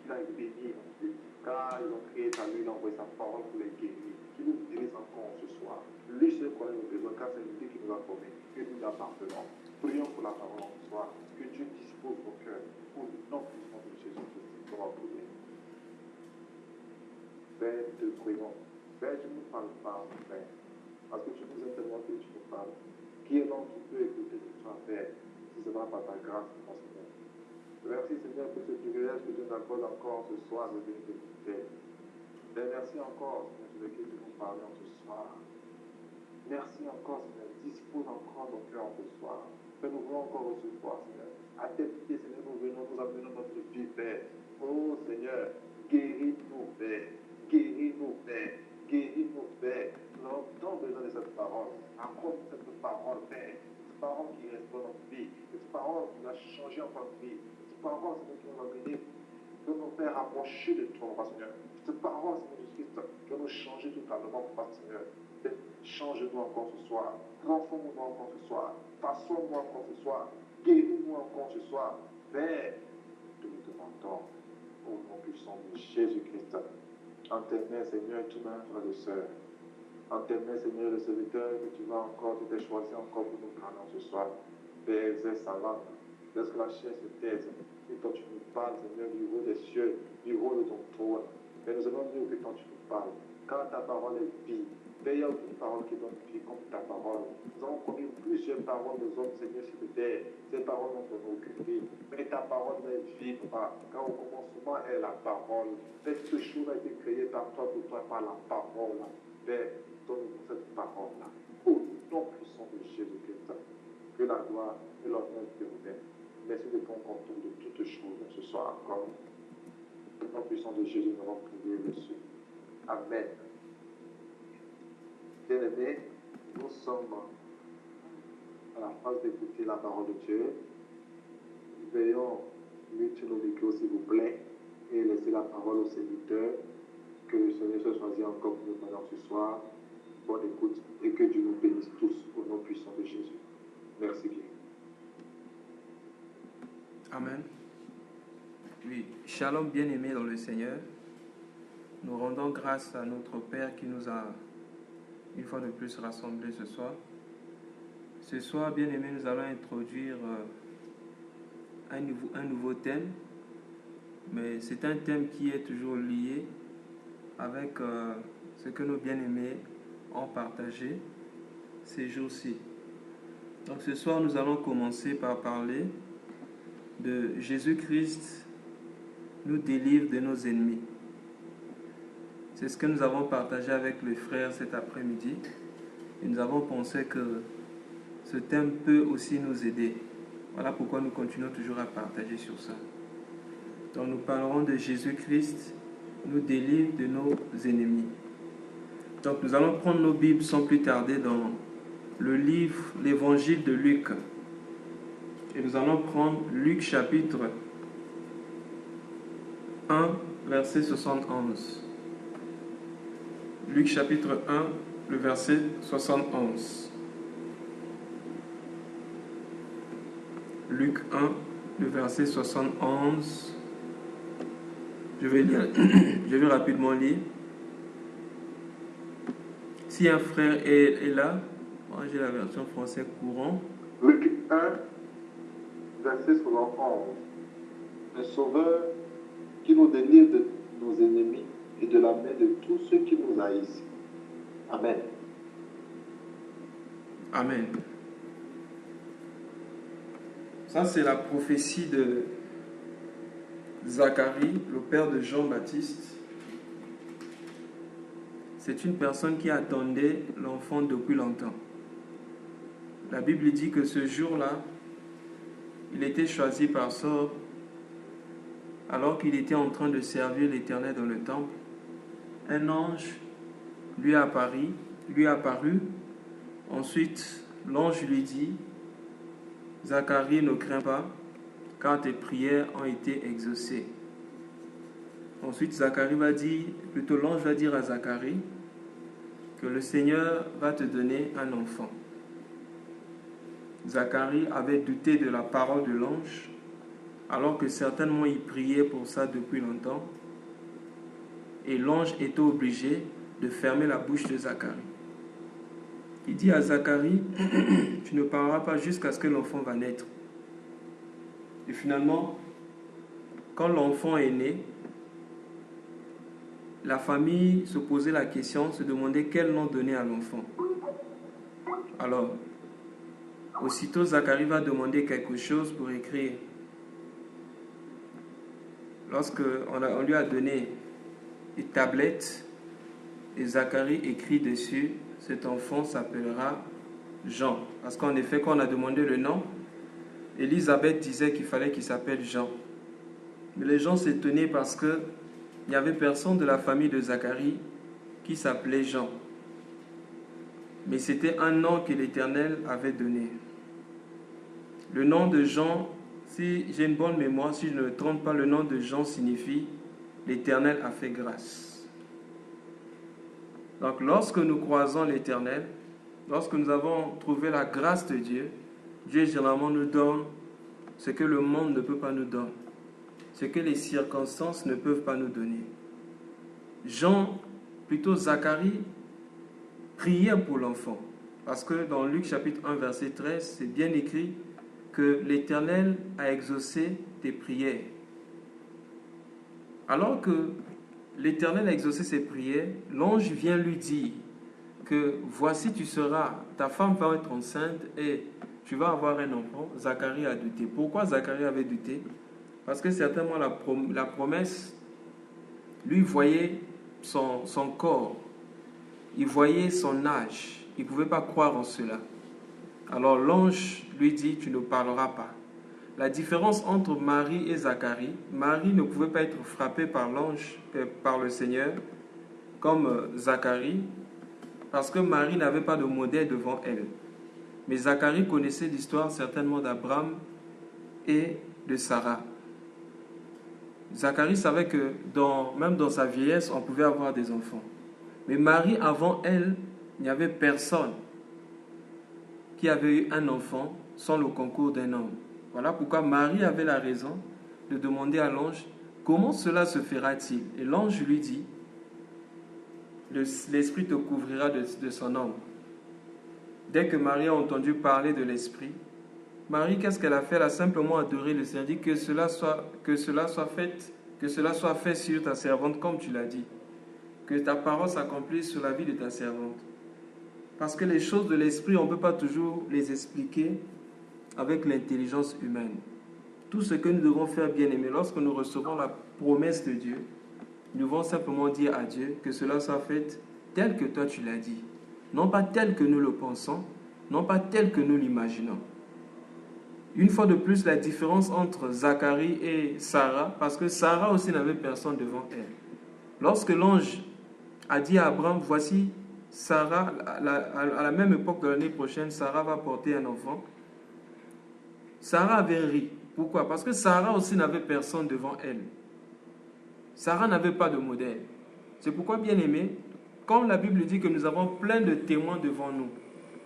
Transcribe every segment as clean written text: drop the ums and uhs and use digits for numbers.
qu'il a béni, mon Dieu. Car ils ont créé ta lui, il a envoyé sa parole pour les guérir. Qu'il nous dirige encore ce soir. Lui seul connaît nos besoins, car c'est lui qui nous a formés, que nous appartenons. Prions pour la parole ce soir. Que Dieu dispose nos cœurs pour le nom puissant de Jésus-Christ. Nous allons prier. Père, te prions. Père, tu ne nous parles pas, Père. Parce que tu nous as tellement que tu nous parles. Qui est l'homme qui peut écouter de toi, Père, si ce n'est pas par ta grâce, mon Seigneur. Merci, Seigneur, pour ce privilège que tu nous accordes encore ce soir de venir t'écouter. Père, merci encore, Seigneur, de que nous parlions ce soir. Merci encore, Seigneur. Dispose encore nos cœurs ce soir. Père, nous voulons encore recevoir, Seigneur. À tes pieds, Seigneur, nous venons, nous amenons notre vie, Père. Oh, Seigneur, guéris-nous, Père. Guéris-nous, Père. Guéris-nous, Père. Nous avons tant besoin de cette parole. Accorde cette parole, Père. Cette parole qui restaure notre vie. Cette parole qui va changer notre vie. Cette parole, Seigneur, qui va venir de nous faire rapprocher de toi, Seigneur. Cette parole, Seigneur Jésus-Christ, qui va nous changer totalement, Seigneur. Change-nous encore ce soir. Transforme-nous encore ce soir. Façonne-nous encore ce soir. Guéris-nous encore ce soir. Père, nous te demandons au nom puissant de Jésus-Christ. En tes mains, Seigneur, tous mes frères et sœurs. En tes mains, Seigneur, le serviteur que tu vas encore, tu t'es choisi encore pour nous parler ce soir. Père, exerce sa langue. Laisse que la chair se taise. Et quand tu nous parles, Seigneur, du haut des cieux, du haut de ton trône. Père, nous allons dire que quand tu nous parles, car ta parole est vie. Père, il n'y a aucune parole qui donne vie comme ta parole. Nous avons connu plusieurs paroles des hommes, Seigneur, sur la terre. Ces paroles n'ont donné aucune vie. Mais ta parole est vie, Papa. Car au commencement est la parole. Père, toute chose a été créée par toi, pour toi, par la parole. Père, donne-nous cette parole-là. Au nom puissant de Jésus-Christ. Que la gloire et l'honneur te reviennent. Merci de ton contrôle de toutes choses ce soir encore. Au nom puissant de Jésus, nous allons prier dessus. Amen. Bien-aimés, nous sommes à la phase d'écouter la parole de Dieu. Veuillons muter nos micros, s'il vous plaît, et laisser la parole au serviteur. Que le Seigneur se choisit encore pour nous pendant ce soir. Bonne écoute et que Dieu nous bénisse tous au nom puissant de Jésus. Merci bien. Amen. Oui, shalom bien-aimés dans le Seigneur. Nous rendons grâce à notre Père qui nous a une fois de plus rassemblés ce soir. Ce soir, bien-aimés, nous allons introduire un nouveau thème, mais c'est un thème qui est toujours lié avec ce que nos bien-aimés ont partagé ces jours-ci. Donc ce soir, nous allons commencer par parler de Jésus-Christ nous délivre de nos ennemis. C'est ce que nous avons partagé avec les frères cet après-midi. Et nous avons pensé que ce thème peut aussi nous aider. Voilà pourquoi nous continuons toujours à partager sur ça. Donc nous parlerons de Jésus-Christ nous délivre de nos ennemis. Donc nous allons prendre nos Bibles sans plus tarder dans le livre, l'évangile de Luc. Et nous allons prendre Luc chapitre 1, verset 71. Luc chapitre 1, le verset 71. Luc 1, le verset 71. Je vais rapidement lire. Si un frère est là, moi j'ai la version française courant. Luc 1, verset 71. Le Sauveur qui nous délivre de nos ennemis et de la main de tous ceux qui nous haïssent. Amen. Amen. Ça, c'est la prophétie de Zacharie, le père de Jean-Baptiste. C'est une personne qui attendait l'enfant depuis longtemps. La Bible dit que ce jour-là, il était choisi par sort alors qu'il était en train de servir l'Éternel dans le temple. Un ange lui a apparu. Ensuite, l'ange lui dit: Zacharie, ne crains pas, car tes prières ont été exaucées. Ensuite, l'ange va dire à Zacharie que le Seigneur va te donner un enfant. Zacharie avait douté de la parole de l'ange. alors que certainement il priait pour ça depuis longtemps. Et l'ange était obligé de fermer la bouche de Zacharie. Il dit à Zacharie, tu ne parleras pas jusqu'à ce que l'enfant va naître. Et finalement, quand l'enfant est né, la famille se posait la question, se demandait quel nom donner à l'enfant. Alors, aussitôt Zacharie va demander quelque chose pour écrire. Lorsqu'on lui a donné une tablette, et Zacharie écrit dessus, cet enfant s'appellera Jean. Parce qu'en effet, quand on a demandé le nom, Élisabeth disait qu'il fallait qu'il s'appelle Jean. Mais les gens s'étonnaient parce qu'il n'y avait personne de la famille de Zacharie qui s'appelait Jean. Mais c'était un nom que l'Éternel avait donné. Le nom de Jean, si j'ai une bonne mémoire, si je ne me trompe pas, le nom de Jean signifie « l'Éternel a fait grâce ». Donc lorsque nous croisons l'Éternel, lorsque nous avons trouvé la grâce de Dieu, Dieu généralement nous donne ce que le monde ne peut pas nous donner, ce que les circonstances ne peuvent pas nous donner. Zacharie priait pour l'enfant, parce que dans Luc chapitre 1 verset 13, c'est bien écrit que l'Éternel a exaucé tes prières. Alors que l'Éternel a exaucé ses prières, l'ange vient lui dire que voici ta femme va être enceinte et tu vas avoir un enfant. Zacharie a douté. Pourquoi Zacharie avait douté? Parce que certainement la promesse, lui voyait son corps, il voyait son âge, il ne pouvait pas croire en cela. Alors l'ange lui dit, tu ne parleras pas. La différence entre Marie et Zacharie, Marie ne pouvait pas être frappée par l'ange, par le Seigneur, comme Zacharie, parce que Marie n'avait pas de modèle devant elle. Mais Zacharie connaissait l'histoire certainement d'Abraham et de Sarah. Zacharie savait que même dans sa vieillesse, on pouvait avoir des enfants. Mais Marie, avant elle, il n'y avait personne qui avait eu un enfant sans le concours d'un homme. Voilà pourquoi Marie avait la raison de demander à l'ange comment cela se fera-t-il. Et l'ange lui dit, l'Esprit te couvrira de son ombre. Dès que Marie a entendu parler de l'Esprit, Marie, qu'est-ce qu'elle a fait? Elle a simplement adoré le Seigneur, dit que cela soit fait sur ta servante comme tu l'as dit. Que ta parole s'accomplisse sur la vie de ta servante. Parce que les choses de l'Esprit, on ne peut pas toujours les expliquer avec l'intelligence humaine. Tout ce que nous devons faire, bien-aimés, lorsque nous recevons la promesse de Dieu, nous devons simplement dire à Dieu que cela soit fait tel que toi tu l'as dit. Non pas tel que nous le pensons, non pas tel que nous l'imaginons. Une fois de plus, la différence entre Zacharie et Sarah, parce que Sarah aussi n'avait personne devant elle. Lorsque l'ange a dit à Abraham, voici Sarah, à la même époque de l'année prochaine, Sarah va porter un enfant. Sarah avait ri. Pourquoi? Parce que Sarah aussi n'avait personne devant elle. Sarah n'avait pas de modèle. C'est pourquoi, bien aimé, comme la Bible dit que nous avons plein de témoins devant nous,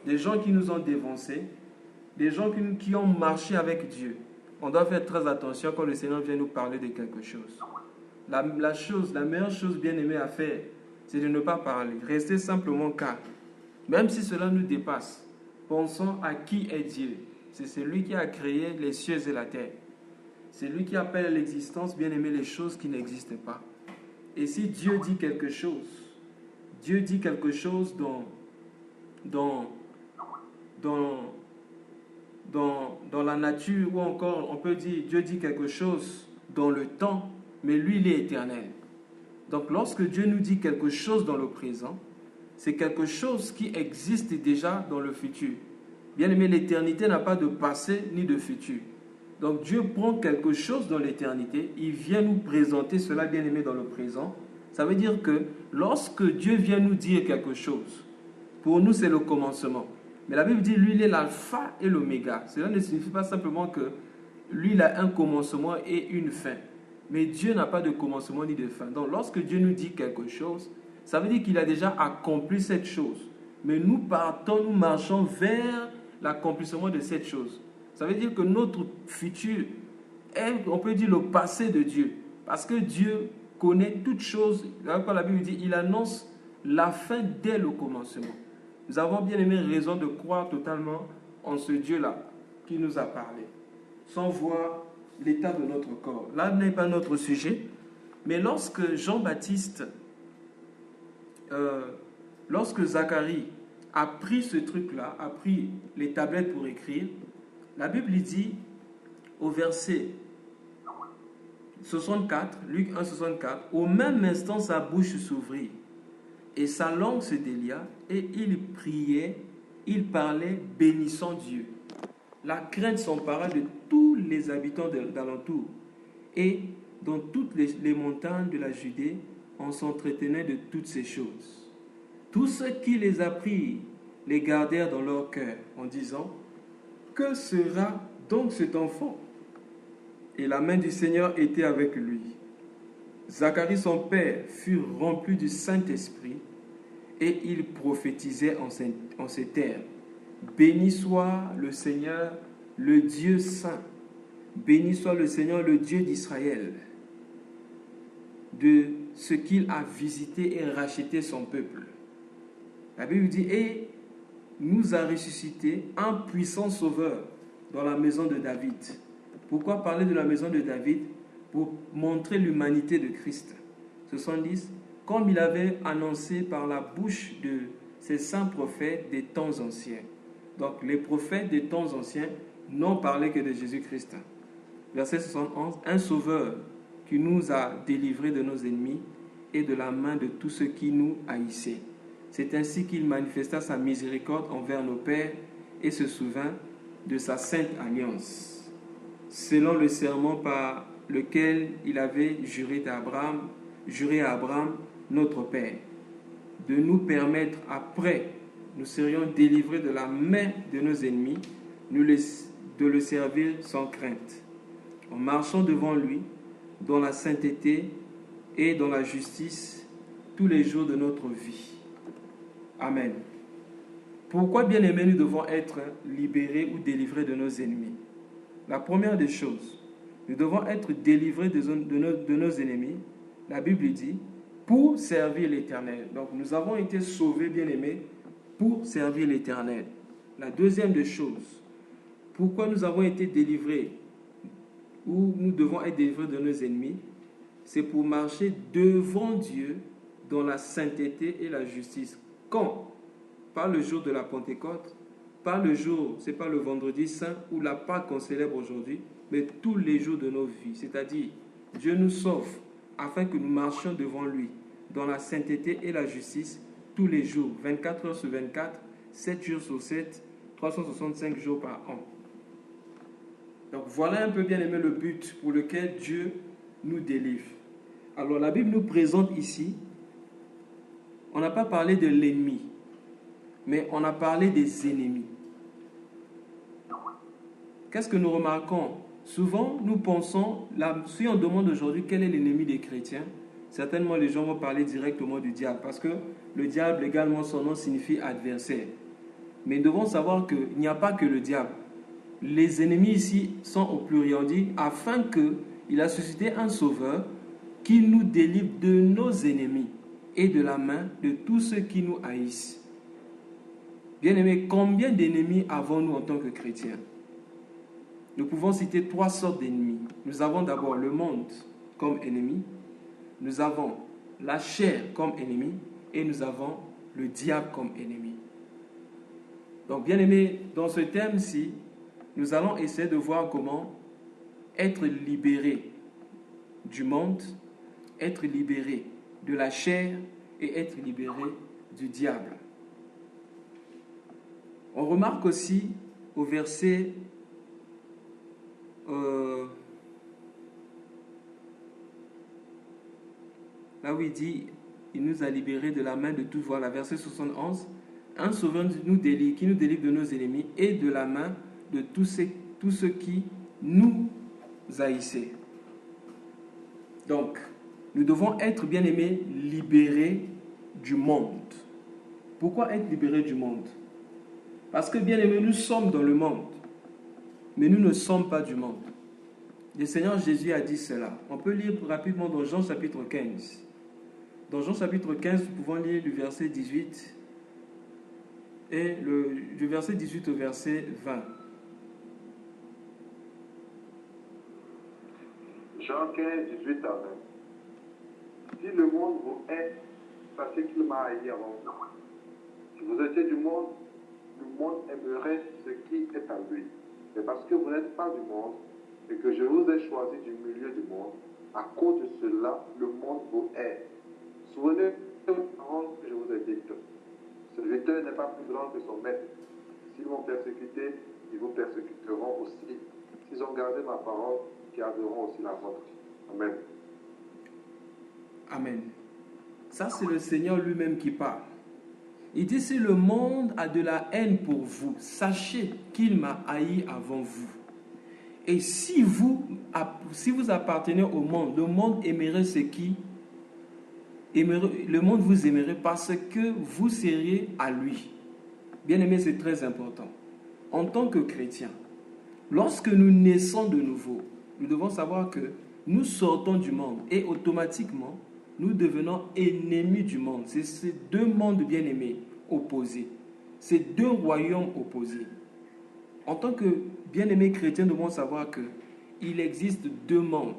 des gens qui nous ont dévancés, des gens qui ont marché avec Dieu, on doit faire très attention quand le Seigneur vient nous parler de quelque chose. La meilleure chose, bien aimé, à faire, c'est de ne pas parler. Rester simplement calme. Même si cela nous dépasse, pensons à qui est Dieu. C'est celui qui a créé les cieux et la terre. C'est lui qui appelle à l'existence, bien aimé, les choses qui n'existent pas. Et si Dieu dit quelque chose dans la nature, ou encore on peut dire Dieu dit quelque chose dans le temps, mais lui il est éternel. Donc lorsque Dieu nous dit quelque chose dans le présent, c'est quelque chose qui existe déjà dans le futur. Bien aimé, l'éternité n'a pas de passé ni de futur. Donc Dieu prend quelque chose dans l'éternité, il vient nous présenter cela, bien aimé, dans le présent. Ça veut dire que lorsque Dieu vient nous dire quelque chose, pour nous c'est le commencement. Mais la Bible dit, lui il est l'alpha et l'oméga. Cela ne signifie pas simplement que lui il a un commencement et une fin. Mais Dieu n'a pas de commencement ni de fin. Donc lorsque Dieu nous dit quelque chose, ça veut dire qu'il a déjà accompli cette chose. Mais nous marchons vers l'accomplissement de cette chose. Ça veut dire que notre futur est, on peut dire, le passé de Dieu. Parce que Dieu connaît toutes choses. Quand la Bible dit, il annonce la fin dès le commencement. Nous avons bien aimé raison de croire totalement en ce Dieu-là qui nous a parlé, sans voir l'état de notre corps. Là n'est pas notre sujet, mais lorsque Jean-Baptiste, lorsque Zacharie a pris ce truc-là, a pris les tablettes pour écrire, la Bible dit au verset 64, Luc 1, 64, au même instant sa bouche s'ouvrit et sa langue se délia et il priait, il parlait bénissant Dieu. La crainte s'empara de tous les habitants d'alentour et dans toutes les montagnes de la Judée, on s'entretenait de toutes ces choses. Tous ceux qui les apprirent les gardèrent dans leur cœur en disant, que sera donc cet enfant? Et la main du Seigneur était avec lui. Zacharie, son père, fut rempli du Saint-Esprit et il prophétisait en ces termes. Béni soit le Seigneur, le Dieu saint. Béni soit le Seigneur, le Dieu d'Israël, de ce qu'il a visité et racheté son peuple. La Bible dit, et nous a ressuscité un puissant sauveur dans la maison de David. Pourquoi parler de la maison de David? Pour montrer l'humanité de Christ. 70, comme il avait annoncé par la bouche de ses saints prophètes des temps anciens. Donc les prophètes des temps anciens n'ont parlé que de Jésus-Christ. Verset 71, un sauveur qui nous a délivrés de nos ennemis et de la main de tous ceux qui nous haïssaient. C'est ainsi qu'il manifesta sa miséricorde envers nos pères et se souvint de sa sainte alliance, selon le serment par lequel il avait juré à Abraham, notre père, de nous permettre, après nous serions délivrés de la main de nos ennemis, de le servir sans crainte, en marchant devant lui dans la sainteté et dans la justice tous les jours de notre vie. Amen. Pourquoi, bien aimés, nous devons être libérés ou délivrés de nos ennemis? La première des choses, nous devons être délivrés de nos ennemis, la Bible dit, pour servir l'Éternel. Donc nous avons été sauvés, bien aimés, pour servir l'Éternel. La deuxième des choses, pourquoi nous avons été délivrés ou nous devons être délivrés de nos ennemis, c'est pour marcher devant Dieu dans la sainteté et la justice. Quand? Pas le jour de la Pentecôte, pas le jour, c'est pas le vendredi saint ou la Pâque qu'on célèbre aujourd'hui, mais tous les jours de nos vies. C'est-à-dire, Dieu nous sauve afin que nous marchions devant lui dans la sainteté et la justice tous les jours, 24 heures sur 24, 7 jours sur 7, 365 jours par an. Donc voilà un peu, bien aimé, le but pour lequel Dieu nous délivre. Alors la Bible nous présente ici, on n'a pas parlé de l'ennemi, mais on a parlé des ennemis. Qu'est-ce que nous remarquons? Souvent, nous pensons, si on demande aujourd'hui quel est l'ennemi des chrétiens, certainement les gens vont parler directement du diable, parce que le diable, également, son nom signifie adversaire. Mais nous devons savoir qu'il n'y a pas que le diable. Les ennemis ici sont au pluriel, on dit, afin qu'il a suscité un sauveur qui nous délivre de nos ennemis et de la main de tous ceux qui nous haïssent. Bien-aimés, combien d'ennemis avons-nous en tant que chrétiens? Nous pouvons citer 3 sortes d'ennemis. Nous avons d'abord le monde comme ennemi, nous avons la chair comme ennemi et nous avons le diable comme ennemi. Donc, bien-aimés, dans ce thème-ci, nous allons essayer de voir comment être libéré du monde, être libéré de la chair et être libéré du diable. On remarque aussi au verset là où il dit, il nous a libérés de la main de tout, voilà, verset 71, un sauveur qui nous délivre de nos ennemis et de la main de tous ceux qui nous haïssaient. Donc, nous devons être, bien aimés, libérés du monde. Pourquoi être libérés du monde? Parce que, bien aimés, nous sommes dans le monde, mais nous ne sommes pas du monde. le Seigneur Jésus a dit cela. On peut lire rapidement dans Jean chapitre 15. Dans Jean chapitre 15, nous pouvons lire du verset 18 et du verset 18 au verset 20. Jean 15, 18 à 20. Si le monde vous hait, sachez qu'il m'a haï avant vous. Si vous étiez du monde, le monde aimerait ce qui est à lui. Mais parce que vous n'êtes pas du monde et que je vous ai choisi du milieu du monde, à cause de cela, le monde vous hait. Souvenez-vous des paroles que je vous ai dites. Ce serviteur n'est pas plus grand que son maître. S'ils m'ont persécuté, ils vous persécuteront aussi. S'ils ont gardé ma parole, ils garderont aussi la vôtre. Amen. Amen. Ça, c'est le Seigneur lui-même qui parle. Il dit, si le monde a de la haine pour vous, sachez qu'il m'a haï avant vous. Et si vous appartenez au monde, le monde aimerait le monde vous aimerait parce que vous seriez à lui. Bien aimé, c'est très important. En tant que chrétiens, lorsque nous naissons de nouveau, nous devons savoir que nous sortons du monde et automatiquement, nous devenons ennemis du monde. C'est ces deux mondes bien-aimés opposés. Ces deux royaumes opposés. En tant que bien-aimés chrétiens, nous devons savoir qu'il existe deux mondes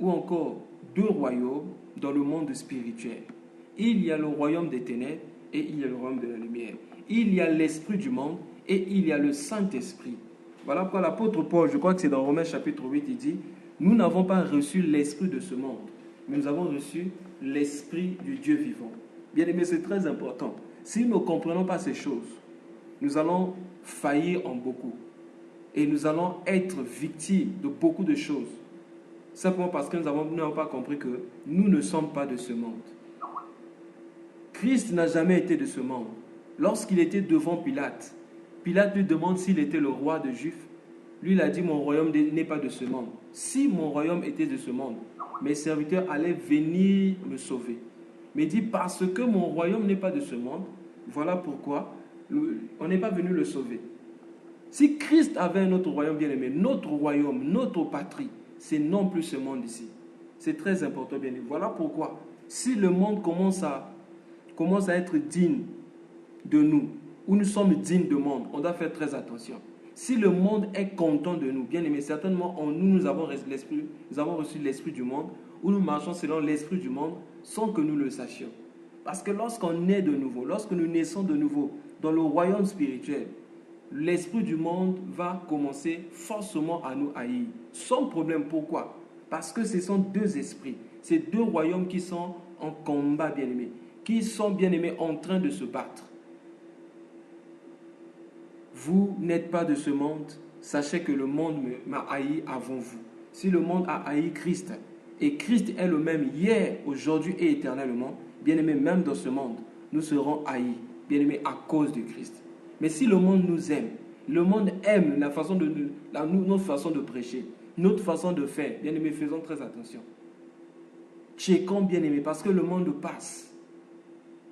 ou encore deux royaumes dans le monde spirituel. Il y a le royaume des ténèbres et il y a le royaume de la lumière. Il y a l'esprit du monde et il y a le Saint-Esprit. Voilà pourquoi l'apôtre Paul, je crois que c'est dans Romains chapitre 8, il dit, nous n'avons pas reçu l'esprit de ce monde, mais nous avons reçu l'esprit du Dieu vivant. Bien aimé, c'est très important. Si nous ne comprenons pas ces choses, nous allons faillir en beaucoup. Et nous allons être victimes de beaucoup de choses. Simplement parce que nous n'avons pas compris que nous ne sommes pas de ce monde. Christ n'a jamais été de ce monde. Lorsqu'il était devant Pilate, Pilate lui demande s'il était le roi des Juifs. Lui, il a dit, mon royaume n'est pas de ce monde. Si mon royaume était de ce monde, mes serviteurs allaient venir me sauver. Mais il dit, parce que mon royaume n'est pas de ce monde, voilà pourquoi on n'est pas venu le sauver. Si Christ avait un autre royaume bien aimé, notre royaume, notre patrie, c'est non plus ce monde ici. C'est très important, bien aimé. Voilà pourquoi, si le monde commence à être digne de nous, ou nous sommes dignes du monde, on doit faire très attention. Si le monde est content de nous, bien aimé, certainement en nous avons reçu l'esprit du monde, ou nous marchons selon l'esprit du monde sans que nous le sachions. Parce que lorsqu'on est de nouveau, lorsque nous naissons de nouveau dans le royaume spirituel, l'esprit du monde va commencer forcément à nous haïr. Sans problème, pourquoi? Parce que ce sont deux esprits, ces deux royaumes qui sont en combat, bien aimés, qui sont bien aimés en train de se battre. Vous n'êtes pas de ce monde, sachez que le monde m'a haï avant vous. Si le monde a haï Christ, et Christ est le même hier, aujourd'hui et éternellement, bien aimé, même dans ce monde, nous serons haïs, bien aimé, à cause de Christ. Mais si le monde nous aime, le monde aime notre façon de prêcher, notre façon de faire, bien aimé, faisons très attention. Checkons, bien aimé, parce que le monde passe.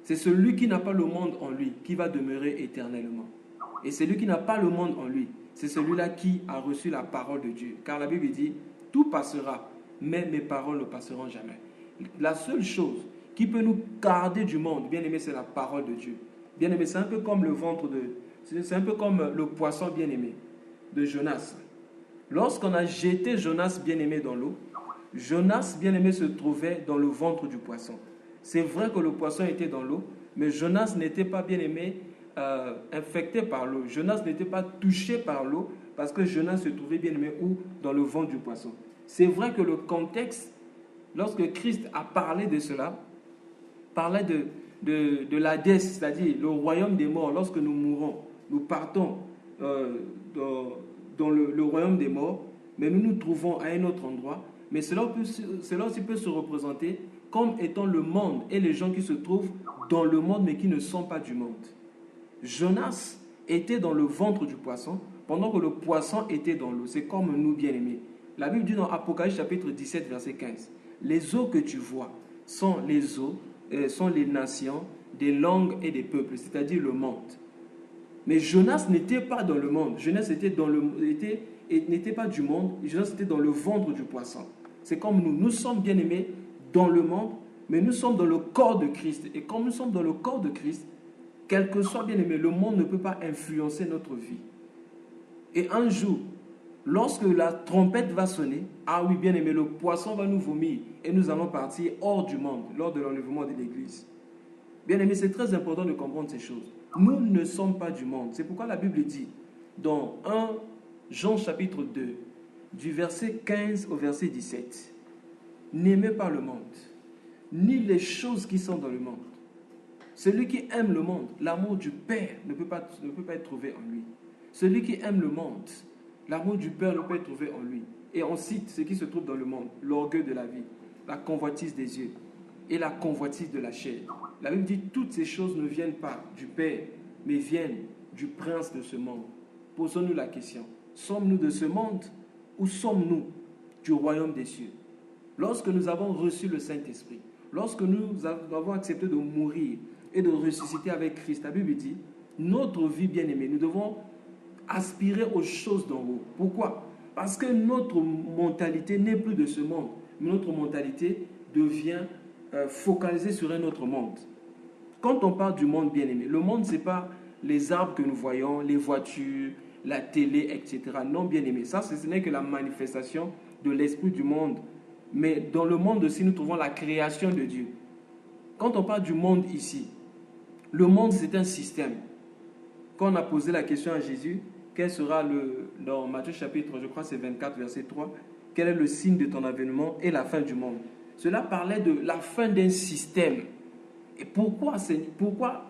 C'est celui qui n'a pas le monde en lui qui va demeurer éternellement. Et celui qui n'a pas le monde en lui, c'est celui-là qui a reçu la parole de Dieu. Car la Bible dit, tout passera, mais mes paroles ne passeront jamais. La seule chose qui peut nous garder du monde, bien aimé, c'est la parole de Dieu. Bien aimé, c'est un peu comme c'est un peu comme le poisson bien aimé de Jonas. Lorsqu'on a jeté Jonas bien aimé dans l'eau, Jonas bien aimé se trouvait dans le ventre du poisson. C'est vrai que le poisson était dans l'eau, mais Jonas n'était pas bien aimé infecté par l'eau. Jonas n'était pas touché par l'eau parce que Jonas se trouvait bien aimé où? Dans le ventre du poisson. C'est vrai que le contexte, lorsque Christ a parlé de cela, parlait de l'Hadès, c'est-à-dire le royaume des morts. Lorsque nous mourons, nous partons dans le royaume des morts, mais nous nous trouvons à un autre endroit. Mais cela aussi peut se représenter comme étant le monde et les gens qui se trouvent dans le monde mais qui ne sont pas du monde. Jonas était dans le ventre du poisson pendant que le poisson était dans l'eau. C'est comme nous, bien-aimés. La Bible dit dans Apocalypse chapitre 17, verset 15, « Les eaux que tu vois sont les eaux, sont les nations, des langues et des peuples, c'est-à-dire le monde. » Mais Jonas n'était pas dans le monde. Jonas et n'était pas du monde, Jonas était dans le ventre du poisson. C'est comme nous. Nous sommes bien-aimés dans le monde, mais nous sommes dans le corps de Christ. Et comme nous sommes dans le corps de Christ, quel que soit bien-aimé, le monde ne peut pas influencer notre vie. Et un jour, lorsque la trompette va sonner, ah oui, bien-aimé, le poisson va nous vomir et nous allons partir hors du monde lors de l'enlèvement de l'Église. Bien-aimé, c'est très important de comprendre ces choses. Nous ne sommes pas du monde. C'est pourquoi la Bible dit, dans 1 Jean chapitre 2, du verset 15 au verset 17, « N'aimez pas le monde, ni les choses qui sont dans le monde. Celui qui aime le monde, l'amour du Père ne peut pas être trouvé en lui. Celui qui aime le monde, l'amour du Père ne peut être trouvé en lui. » Et on cite ce qui se trouve dans le monde, l'orgueil de la vie, la convoitise des yeux et la convoitise de la chair. La Bible dit, toutes ces choses ne viennent pas du Père, mais viennent du prince de ce monde. Posons-nous la question, sommes-nous de ce monde ou sommes-nous du royaume des cieux? Lorsque nous avons reçu le Saint-Esprit, lorsque nous avons accepté de mourir et de ressusciter avec Christ, la Bible dit, notre vie bien-aimée, nous devons aspirer aux choses d'en haut. Pourquoi? Parce que notre mentalité n'est plus de ce monde, mais notre mentalité devient focalisée sur un autre monde. Quand on parle du monde bien-aimé, le monde, ce n'est pas les arbres que nous voyons, les voitures, la télé, etc. Non, bien-aimé, ça, ce n'est que la manifestation de l'esprit du monde. Mais dans le monde aussi, nous trouvons la création de Dieu. Quand on parle du monde ici, le monde, c'est un système. Quand on a posé la question à Jésus, quel sera dans Matthieu chapitre, je crois c'est 24, verset 3, quel est le signe de ton avènement et la fin du monde? Cela parlait de la fin d'un système. Et pourquoi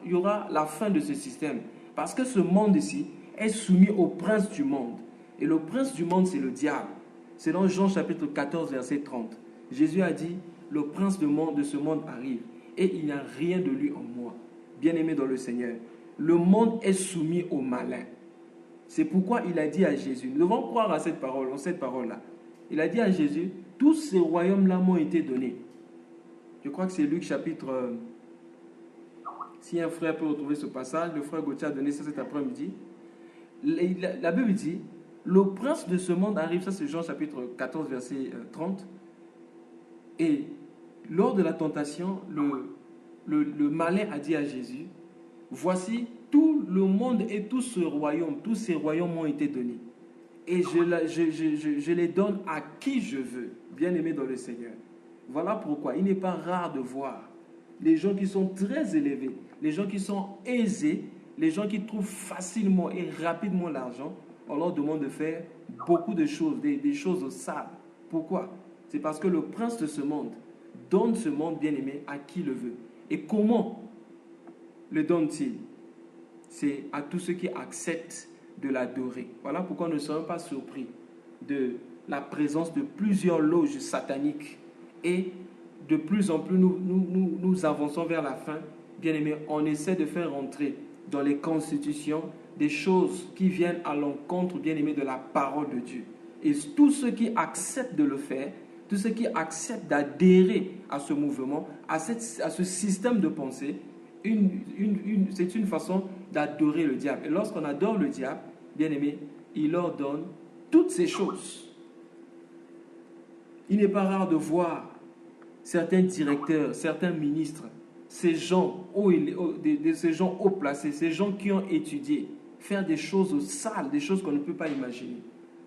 il y aura la fin de ce système? Parce que ce monde ici est soumis au prince du monde. Et le prince du monde, c'est le diable. C'est dans Jean chapitre 14, verset 30. Jésus a dit, le prince de ce monde arrive et il n'y a rien de lui en moi. Bien-aimé dans le Seigneur, le monde est soumis au malin. C'est pourquoi il a dit à Jésus, nous devons croire à cette parole-là. Il a dit à Jésus, tous ces royaumes-là m'ont été donnés. Je crois que c'est Luc chapitre... Si un frère peut retrouver ce passage, le frère Gauthier a donné ça cet après-midi. La Bible dit, le prince de ce monde arrive, ça c'est Jean chapitre 14, verset 30. Et lors de la tentation, le malin a dit à Jésus, voici tout le monde et tout ce royaume, tous ces royaumes m'ont été donnés. Et je les donne à qui je veux, bien-aimé dans le Seigneur. Voilà pourquoi il n'est pas rare de voir les gens qui sont très élevés, les gens qui sont aisés, les gens qui trouvent facilement et rapidement l'argent, on leur demande de faire beaucoup de choses, des choses sales. Pourquoi? C'est parce que le prince de ce monde donne ce monde bien-aimé à qui le veut. Et comment le donne-t-il? C'est à tous ceux qui acceptent de l'adorer. Voilà pourquoi nous ne sommes pas surpris de la présence de plusieurs loges sataniques. Et de plus en plus, nous avançons vers la fin. Bien-aimés, on essaie de faire entrer dans les constitutions des choses qui viennent à l'encontre, bien-aimés, de la parole de Dieu. Et tous ceux qui acceptent de le faire, tous ceux qui acceptent d'adhérer à ce mouvement, à ce système de pensée, c'est une façon d'adorer le diable. Et lorsqu'on adore le diable, bien-aimé, il leur donne toutes ces choses. Il n'est pas rare de voir certains directeurs, certains ministres, ces gens haut placés, ces gens qui ont étudié, faire des choses sales, des choses qu'on ne peut pas imaginer.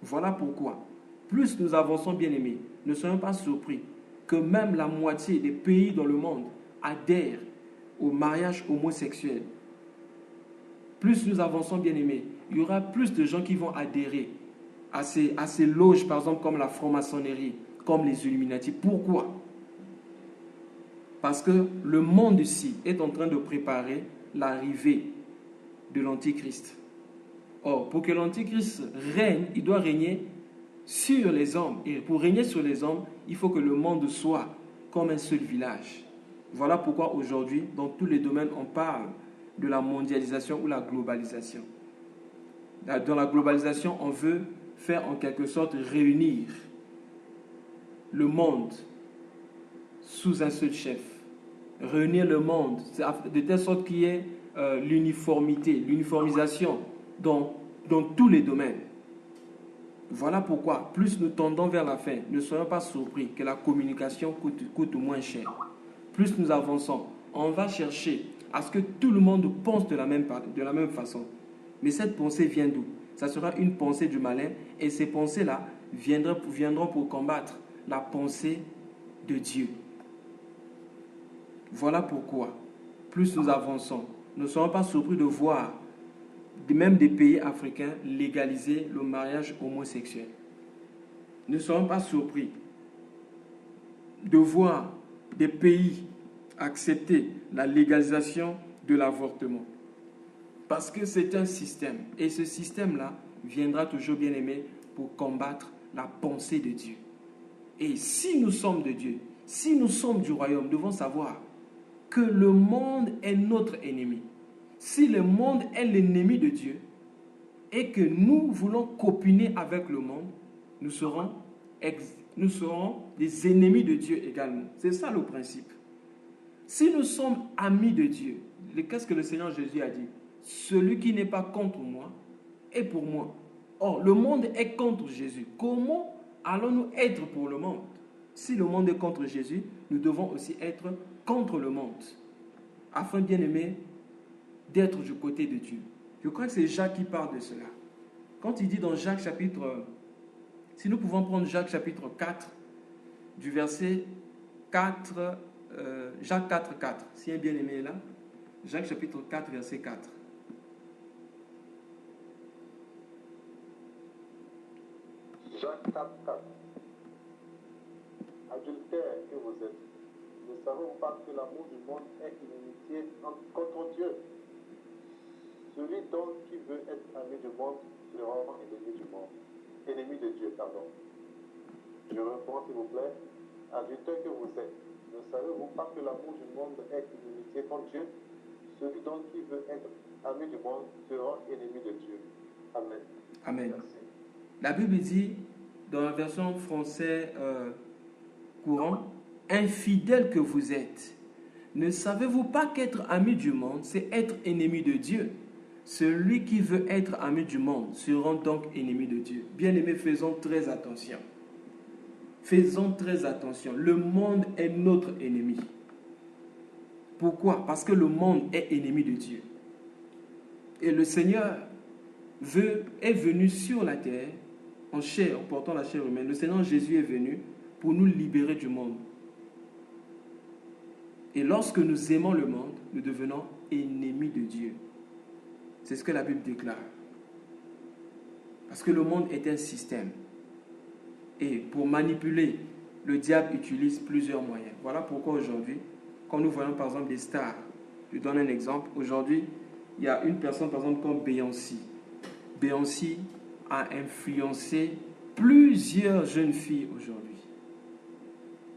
Voilà pourquoi, plus nous avançons, bien-aimés, ne soyons pas surpris que même la moitié des pays dans le monde adhèrent au mariage homosexuel. Plus nous avançons, bien-aimés, il y aura plus de gens qui vont adhérer à ces loges, par exemple, comme la franc-maçonnerie, comme les Illuminati. Pourquoi? Parce que le monde ici est en train de préparer l'arrivée de l'Antichrist. Or, pour que l'Antichrist règne, il doit régner sur les hommes. Et pour régner sur les hommes, il faut que le monde soit comme un seul village. Voilà pourquoi aujourd'hui, dans tous les domaines, on parle de la mondialisation ou la globalisation. Dans la globalisation, on veut faire en quelque sorte réunir le monde sous un seul chef. Réunir le monde de telle sorte qu'il y ait l'uniformité, l'uniformisation dans tous les domaines. Voilà pourquoi, plus nous tendons vers la fin, ne soyons pas surpris que la communication coûte moins cher. Plus nous avançons, on va chercher à ce que tout le monde pense de la même façon. Mais cette pensée vient d'où? Ça sera une pensée du malin, et ces pensées-là viendront pour combattre la pensée de Dieu. Voilà pourquoi, plus nous avançons, ne soyons pas surpris de voir même des pays africains légaliser le mariage homosexuel. Ne soyons pas surpris de voir des pays accepter la légalisation de l'avortement. Parce que c'est un système. Et ce système-là viendra toujours, bien aimé, pour combattre la pensée de Dieu. Et si nous sommes de Dieu, si nous sommes du royaume, nous devons savoir que le monde est notre ennemi. Si le monde est l'ennemi de Dieu et que nous voulons copiner avec le monde, nous serons des ennemis de Dieu également. C'est ça le principe. Si nous sommes amis de Dieu, qu'est-ce que le Seigneur Jésus a dit? Celui qui n'est pas contre moi est pour moi. Or, le monde est contre Jésus. Comment allons-nous être pour le monde? Si le monde est contre Jésus, nous devons aussi être contre le monde. Afin, bien aimé, d'être du côté de Dieu. Je crois que c'est Jacques qui parle de cela. Quand il dit dans Jacques chapitre... Si nous pouvons prendre Jacques chapitre 4, du verset 4, Jacques 4, 4. Si un bien-aimé est là, Jacques chapitre 4, verset 4. Jacques 4, 4. Adultères que vous êtes, ne savons pas que l'amour du monde est inimitié contre Dieu. Celui donc qui veut être ami du monde sera ennemi du monde. Ennemi de Dieu, pardon. Je reprends s'il vous plaît. Adultères que vous êtes, ne savez-vous pas que l'amour du monde est inimitié contre Dieu? Celui donc qui veut être ami du monde sera ennemi de Dieu. Amen. Amen. Merci. La Bible dit, dans la version française courant, infidèles que vous êtes, ne savez-vous pas qu'être ami du monde, c'est être ennemi de Dieu? Celui qui veut être ami du monde sera donc ennemi de Dieu. Bien-aimés, faisons très attention. Faisons très attention. Le monde est notre ennemi. Pourquoi? Parce que le monde est ennemi de Dieu. Et le Seigneur est venu sur la terre en chair, en portant la chair humaine. Le Seigneur Jésus est venu pour nous libérer du monde. Et lorsque nous aimons le monde, nous devenons ennemis de Dieu. C'est ce que la Bible déclare. Parce que le monde est un système. Et pour manipuler, le diable utilise plusieurs moyens. Voilà pourquoi aujourd'hui, quand nous voyons par exemple des stars, je donne un exemple. Aujourd'hui, il y a une personne par exemple comme Beyoncé. Beyoncé a influencé plusieurs jeunes filles aujourd'hui.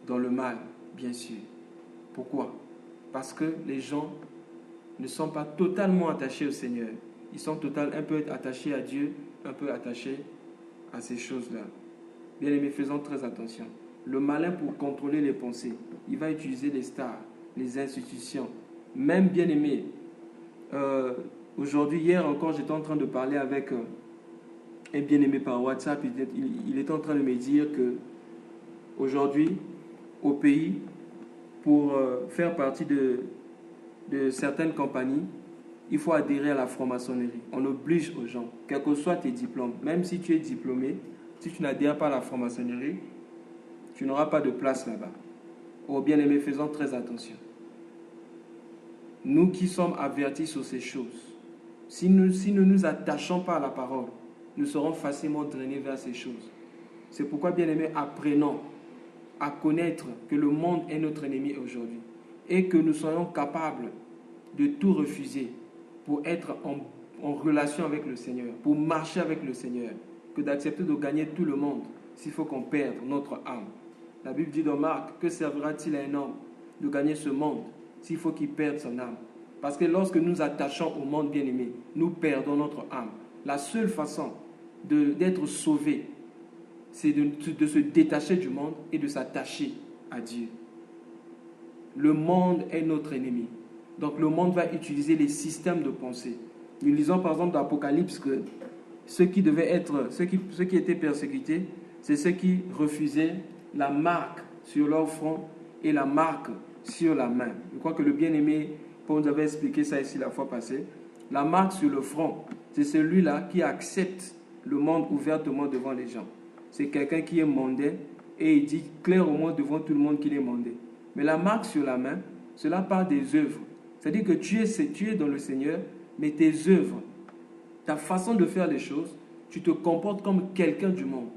Dans le mal, bien sûr. Pourquoi? Parce que les gens ne sont pas totalement attachés au Seigneur. Ils sont un peu attachés à Dieu, un peu attachés à ces choses-là. Bien aimés, faisons très attention. Le malin, pour contrôler les pensées, il va utiliser les stars, les institutions. Même bien aimés, aujourd'hui, hier encore, j'étais en train de parler avec un bien-aimé par WhatsApp. Il était en train de me dire que aujourd'hui, au pays, pour faire partie de certaines compagnies, il faut adhérer à la franc-maçonnerie. On oblige aux gens, quels que soient tes diplômes, même si tu es diplômé, si tu n'adhères pas à la franc-maçonnerie, tu n'auras pas de place là-bas. Oh bien-aimés, faisons très attention. Nous qui sommes avertis sur ces choses, si nous ne nous attachons pas à la parole, nous serons facilement drainés vers ces choses. C'est pourquoi, bien-aimés, apprenons à connaître que le monde est notre ennemi aujourd'hui et que nous soyons capables de tout refuser pour être en relation avec le Seigneur, pour marcher avec le Seigneur, que d'accepter de gagner tout le monde s'il faut qu'on perde notre âme. La Bible dit dans Marc, que servira-t-il à un homme de gagner ce monde s'il faut qu'il perde son âme? Parce que lorsque nous attachons au monde bien-aimé, nous perdons notre âme. La seule façon d'être sauvé, c'est de se détacher du monde et de s'attacher à Dieu. Le monde est notre ennemi. Donc le monde va utiliser les systèmes de pensée. Nous lisons par exemple dans l'Apocalypse que ceux qui étaient persécutés, c'est ceux qui refusaient la marque sur leur front et la marque sur la main. Je crois que le bien-aimé Paul nous avait expliqué ça ici la fois passée. La marque sur le front, c'est celui-là qui accepte le monde ouvertement devant les gens. C'est quelqu'un qui est mondain et il dit clairement devant tout le monde qu'il est mondain. Mais la marque sur la main, cela parle des œuvres. C'est-à-dire que tu es dans le Seigneur, mais tes œuvres, ta façon de faire les choses, tu te comportes comme quelqu'un du monde.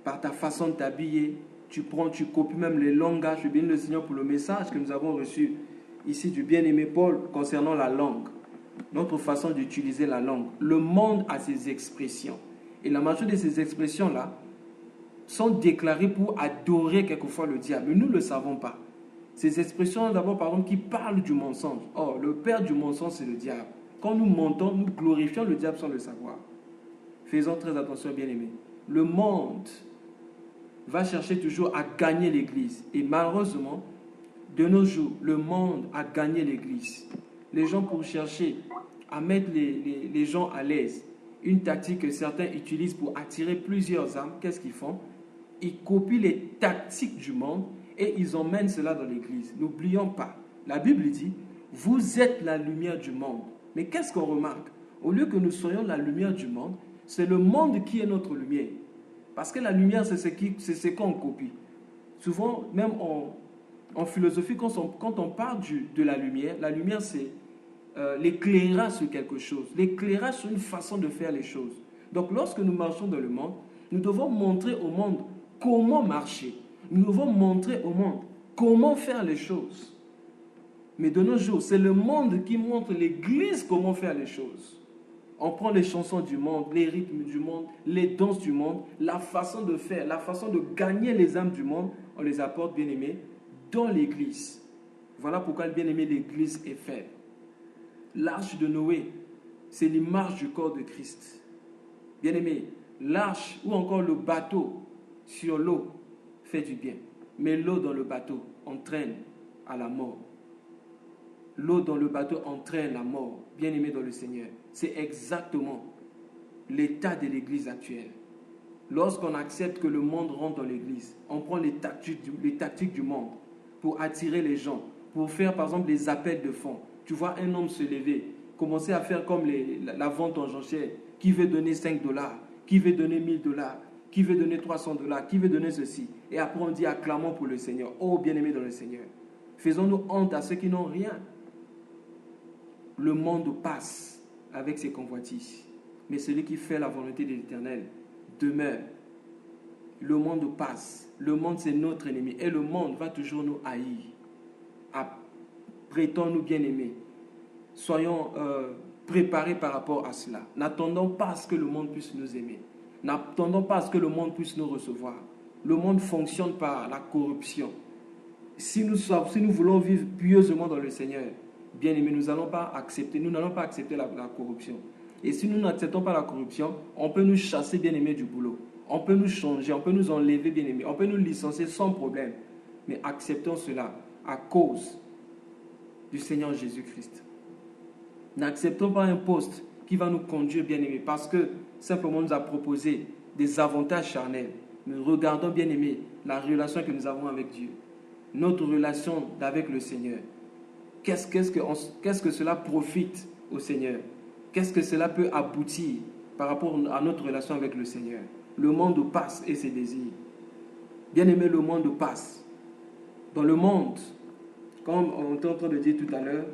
Par ta façon de t'habiller, tu copies même les langages. Je bénis le Seigneur pour le message que nous avons reçu ici du bien-aimé Paul concernant la langue. Notre façon d'utiliser la langue. Le monde a ses expressions. Et la majorité de ces expressions-là sont déclarées pour adorer quelquefois le diable. Mais nous ne le savons pas. Ces expressions, d'abord, par exemple, qui parlent du mensonge. Or, le père du mensonge, c'est le diable. Quand nous mentons, nous glorifions le diable sans le savoir. Faisons très attention, bien-aimés. Le monde va chercher toujours à gagner l'Église. Et malheureusement, de nos jours, le monde a gagné l'Église. Les gens, pour chercher à mettre les gens à l'aise, une tactique que certains utilisent pour attirer plusieurs âmes, qu'est-ce qu'ils font? Ils copient les tactiques du monde et ils emmènent cela dans l'Église. N'oublions pas, la Bible dit, vous êtes la lumière du monde. Mais qu'est-ce qu'on remarque? Au lieu que nous soyons la lumière du monde, c'est le monde qui est notre lumière. Parce que la lumière, c'est ce qu'on copie. Souvent, même en philosophie, quand on parle de la lumière, c'est l'éclairage sur quelque chose. L'éclairage sur une façon de faire les choses. Donc, lorsque nous marchons dans le monde, nous devons montrer au monde comment marcher. Nous devons montrer au monde comment faire les choses. Mais de nos jours, c'est le monde qui montre l'Église comment faire les choses. On prend les chansons du monde, les rythmes du monde, les danses du monde, la façon de faire, la façon de gagner les âmes du monde, on les apporte, bien-aimés, dans l'Église. Voilà pourquoi, bien-aimé, l'Église est faible. L'arche de Noé, c'est l'image du corps de Christ. Bien-aimé, l'arche ou encore le bateau sur l'eau fait du bien. Mais l'eau dans le bateau entraîne à la mort. L'eau dans le bateau entraîne la mort. Bien-aimé dans le Seigneur, c'est exactement l'état de l'Église actuelle. Lorsqu'on accepte que le monde rentre dans l'Église, on prend les tactiques du monde pour attirer les gens, pour faire par exemple des appels de fonds. Tu vois un homme se lever, commencer à faire comme la vente en jachère, qui veut donner $5, qui veut donner $1000, qui veut donner $300, qui veut donner ceci. Et après on dit acclamons pour le Seigneur. Oh bien-aimé dans le Seigneur, faisons-nous honte à ceux qui n'ont rien. Le monde passe avec ses convoitises, mais celui qui fait la volonté de l'Éternel demeure. Le monde passe. Le monde, c'est notre ennemi. Et le monde va toujours nous haïr. Apprêtons-nous bien-aimés. Soyons préparés par rapport à cela. N'attendons pas à ce que le monde puisse nous aimer. N'attendons pas à ce que le monde puisse nous recevoir. Le monde fonctionne par la corruption. Si nous voulons vivre pieusement dans le Seigneur, bien-aimés, nous n'allons pas accepter la corruption. Et si nous n'acceptons pas la corruption, on peut nous chasser, bien-aimés, du boulot. On peut nous changer, on peut nous enlever, bien-aimés. On peut nous licencier sans problème. Mais acceptons cela à cause du Seigneur Jésus-Christ. N'acceptons pas un poste qui va nous conduire, bien-aimés, parce que simplement on nous a proposé des avantages charnels. Mais regardons, bien-aimés, la relation que nous avons avec Dieu. Notre relation avec le Seigneur. Qu'est-ce que cela profite au Seigneur? Qu'est-ce que cela peut aboutir par rapport à notre relation avec le Seigneur? Le monde passe et ses désirs. Bien-aimé, le monde passe. Dans le monde, comme on était en train de dire tout à l'heure,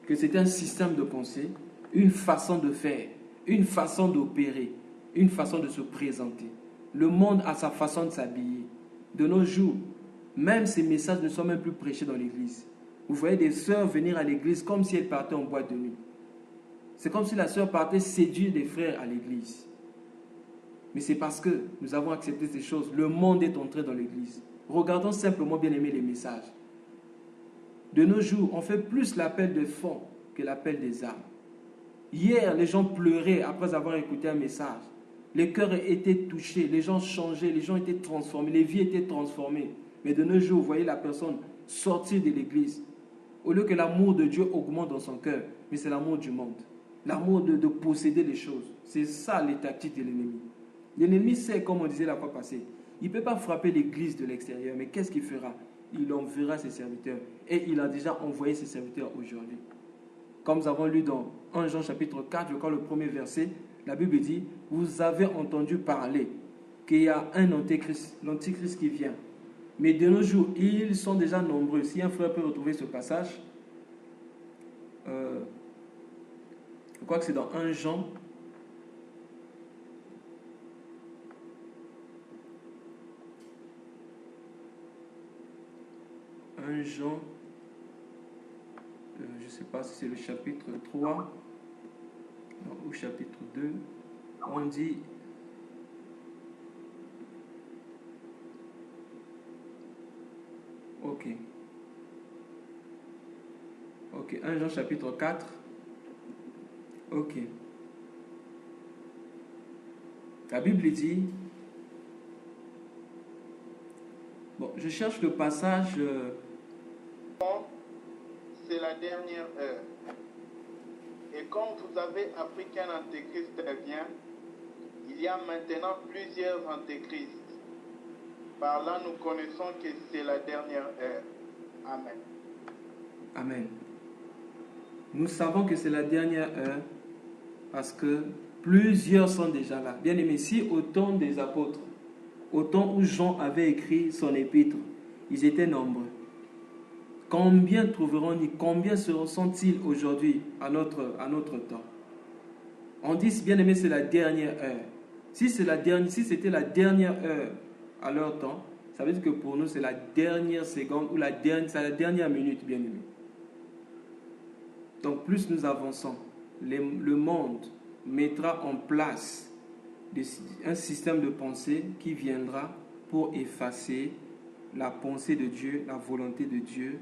que c'est un système de pensée, une façon de faire, une façon d'opérer, une façon de se présenter. Le monde a sa façon de s'habiller. De nos jours, même ces messages ne sont même plus prêchés dans l'église. Vous voyez des sœurs venir à l'église comme si elles partaient en boîte de nuit. C'est comme si la sœur partait séduire des frères à l'église. Mais c'est parce que nous avons accepté ces choses. Le monde est entré dans l'église. Regardons simplement, bien aimé, les messages. De nos jours, on fait plus l'appel de fonds que l'appel des âmes. Hier, les gens pleuraient après avoir écouté un message. Les cœurs étaient touchés, les gens changeaient, les gens étaient transformés, les vies étaient transformées. Mais de nos jours, vous voyez la personne sortir de l'église. Au lieu que l'amour de Dieu augmente dans son cœur, mais c'est l'amour du monde. L'amour de posséder les choses. C'est ça les tactiques de l'ennemi. L'ennemi sait, comme on disait la fois passée, il ne peut pas frapper l'église de l'extérieur, mais qu'est-ce qu'il fera? Il enverra ses serviteurs. Et il a déjà envoyé ses serviteurs aujourd'hui. Comme nous avons lu dans 1 Jean chapitre 4, je crois le premier verset, la Bible dit, vous avez entendu parler qu'il y a un antéchrist, l'antéchrist qui vient. Mais de nos jours, ils sont déjà nombreux. Si un frère peut retrouver ce passage, je crois que c'est dans 1 Jean. Jean, je ne sais pas si c'est le chapitre 3 ou chapitre 2, on dit ok, 1 Jean chapitre 4, ok. La Bible dit, bon, je cherche le passage... C'est la dernière heure. Et comme vous avez appris qu'un antéchrist vient, il y a maintenant plusieurs antéchrists. Par là, nous connaissons que c'est la dernière heure. Amen. Amen. Nous savons que c'est la dernière heure parce que plusieurs sont déjà là. Bien aimé, si au temps des apôtres, au temps où Jean avait écrit son épître, ils étaient nombreux. Combien trouveront-ils, combien sont-ils aujourd'hui à notre temps? On dit, bien aimé, c'est la dernière heure. Si c'était la dernière heure à leur temps, ça veut dire que pour nous, c'est la dernière seconde ou c'est la dernière minute, bien aimé. Donc, plus nous avançons, le monde mettra en place un système de pensée qui viendra pour effacer la pensée de Dieu, la volonté de Dieu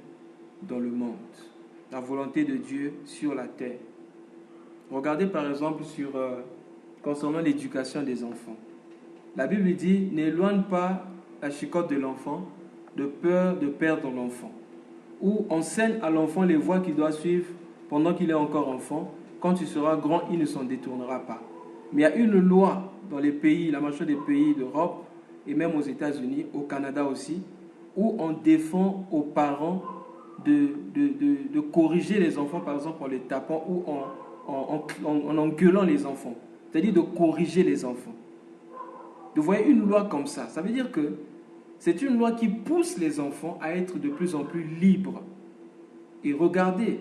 dans le monde, la volonté de Dieu sur la terre. Regardez par exemple concernant l'éducation des enfants. La Bible dit, n'éloigne pas la chicotte de l'enfant de peur de perdre l'enfant. Ou enseigne à l'enfant les voies qu'il doit suivre pendant qu'il est encore enfant. Quand il sera grand, il ne s'en détournera pas. Mais il y a une loi dans les pays, la majorité des pays d'Europe et même aux États-Unis, au Canada aussi, où on défend aux parents de corriger les enfants, par exemple en les tapant ou en engueulant les enfants. C'est-à-dire de corriger les enfants. Vous voyez une loi comme ça, ça veut dire que c'est une loi qui pousse les enfants à être de plus en plus libres. Et regardez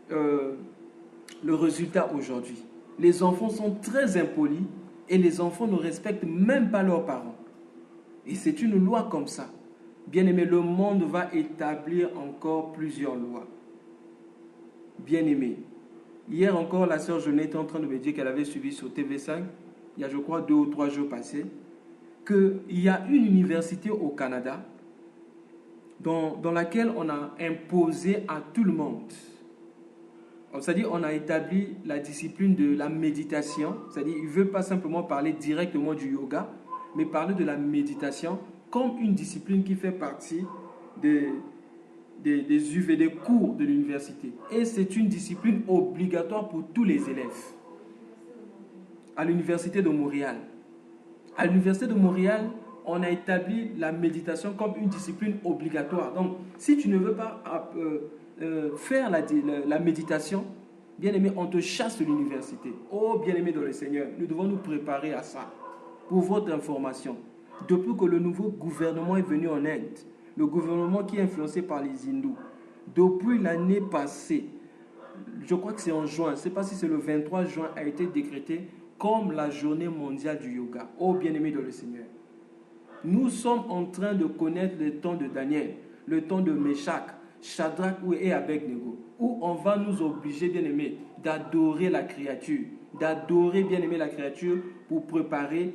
le résultat aujourd'hui. Les enfants sont très impolis et les enfants ne respectent même pas leurs parents. Et c'est une loi comme ça. Bien-aimé, le monde va établir encore plusieurs lois. Bien-aimé, hier encore, la sœur Jeannette était en train de me dire qu'elle avait suivi sur TV5, il y a je crois 2 ou 3 jours passés, qu'il y a une université au Canada dans laquelle on a imposé à tout le monde, c'est-à-dire on a établi la discipline de la méditation, c'est-à-dire il ne veut pas simplement parler directement du yoga, mais parler de la méditation comme une discipline qui fait partie des UV, des cours de l'université. Et c'est une discipline obligatoire pour tous les élèves. À l'université de Montréal. À l'université de Montréal, on a établi la méditation comme une discipline obligatoire. Donc, si tu ne veux pas faire la méditation, bien aimé, on te chasse de l'université. Oh, bien aimé dans le Seigneur, nous devons nous préparer à ça. Pour votre information, depuis que le nouveau gouvernement est venu en Inde, le gouvernement qui est influencé par les hindous, depuis l'année passée, je crois que c'est en juin, je ne sais pas si c'est le 23 juin, a été décrété comme la journée mondiale du yoga. Oh bien-aimé dans le Seigneur, nous sommes en train de connaître le temps de Daniel, le temps de Meshach, Shadrach et Abednego, où on va nous obliger, bien-aimé, d'adorer la créature, d'adorer, bien-aimé, la créature pour préparer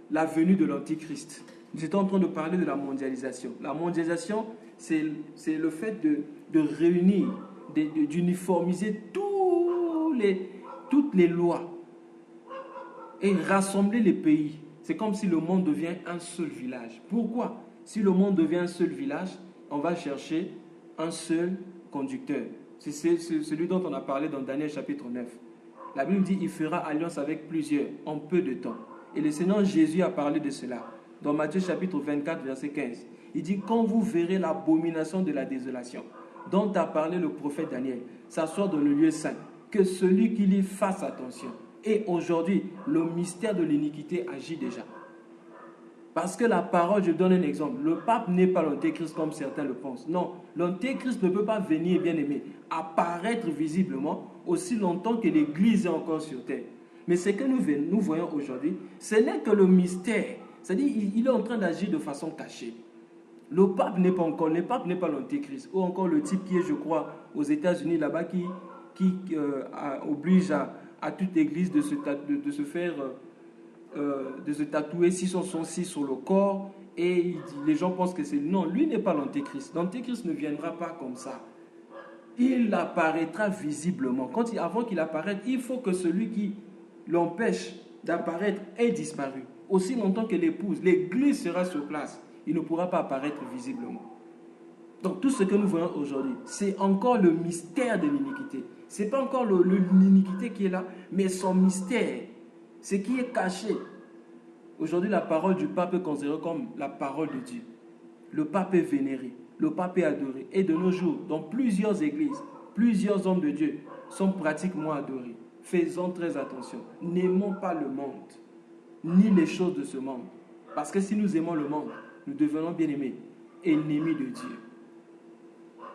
la venue de l'Antichrist. Nous étions en train de parler de la mondialisation. La mondialisation, c'est le fait de réunir, d'uniformiser toutes les lois et rassembler les pays. C'est comme si le monde devient un seul village. Pourquoi? Si le monde devient un seul village, on va chercher un seul conducteur. C'est celui dont on a parlé dans Daniel chapitre 9. La Bible dit il fera alliance avec plusieurs en peu de temps. Et le Seigneur Jésus a parlé de cela. Dans Matthieu chapitre 24, verset 15. Il dit quand vous verrez l'abomination de la désolation dont a parlé le prophète Daniel s'asseoir dans le lieu saint, que celui qui lit fasse attention. Et aujourd'hui, le mystère de l'iniquité agit déjà. Parce que la parole, je donne un exemple, le pape n'est pas l'antéchrist comme certains le pensent. Non, l'antéchrist ne peut pas venir, bien aimé, apparaître visiblement aussi longtemps que l'Église est encore sur terre. Mais ce que nous voyons aujourd'hui, ce n'est que le mystère. C'est-à-dire il est en train d'agir de façon cachée. Le pape n'est pas l'antéchrist. Ou encore le type qui est, je crois, aux États-Unis là-bas, qui oblige à toute église de se tatouer 666 sur le corps. Et les gens pensent que c'est... Non, lui n'est pas l'antéchrist. L'antéchrist ne viendra pas comme ça. Il apparaîtra visiblement. Avant qu'il apparaisse, il faut que celui qui l'empêche d'apparaître ait disparu. Aussi longtemps que l'église sera sur place, il ne pourra pas apparaître visiblement. Donc tout ce que nous voyons aujourd'hui, c'est encore le mystère de l'iniquité. Ce n'est pas encore l'iniquité qui est là, mais son mystère, ce qui est caché. Aujourd'hui, la parole du pape est considérée comme la parole de Dieu. Le pape est vénéré, le pape est adoré. Et de nos jours, dans plusieurs églises, plusieurs hommes de Dieu sont pratiquement adorés. Faisons très attention. N'aimons pas le monde, ni les choses de ce monde. Parce que si nous aimons le monde, nous devenons bien-aimés, ennemis de Dieu.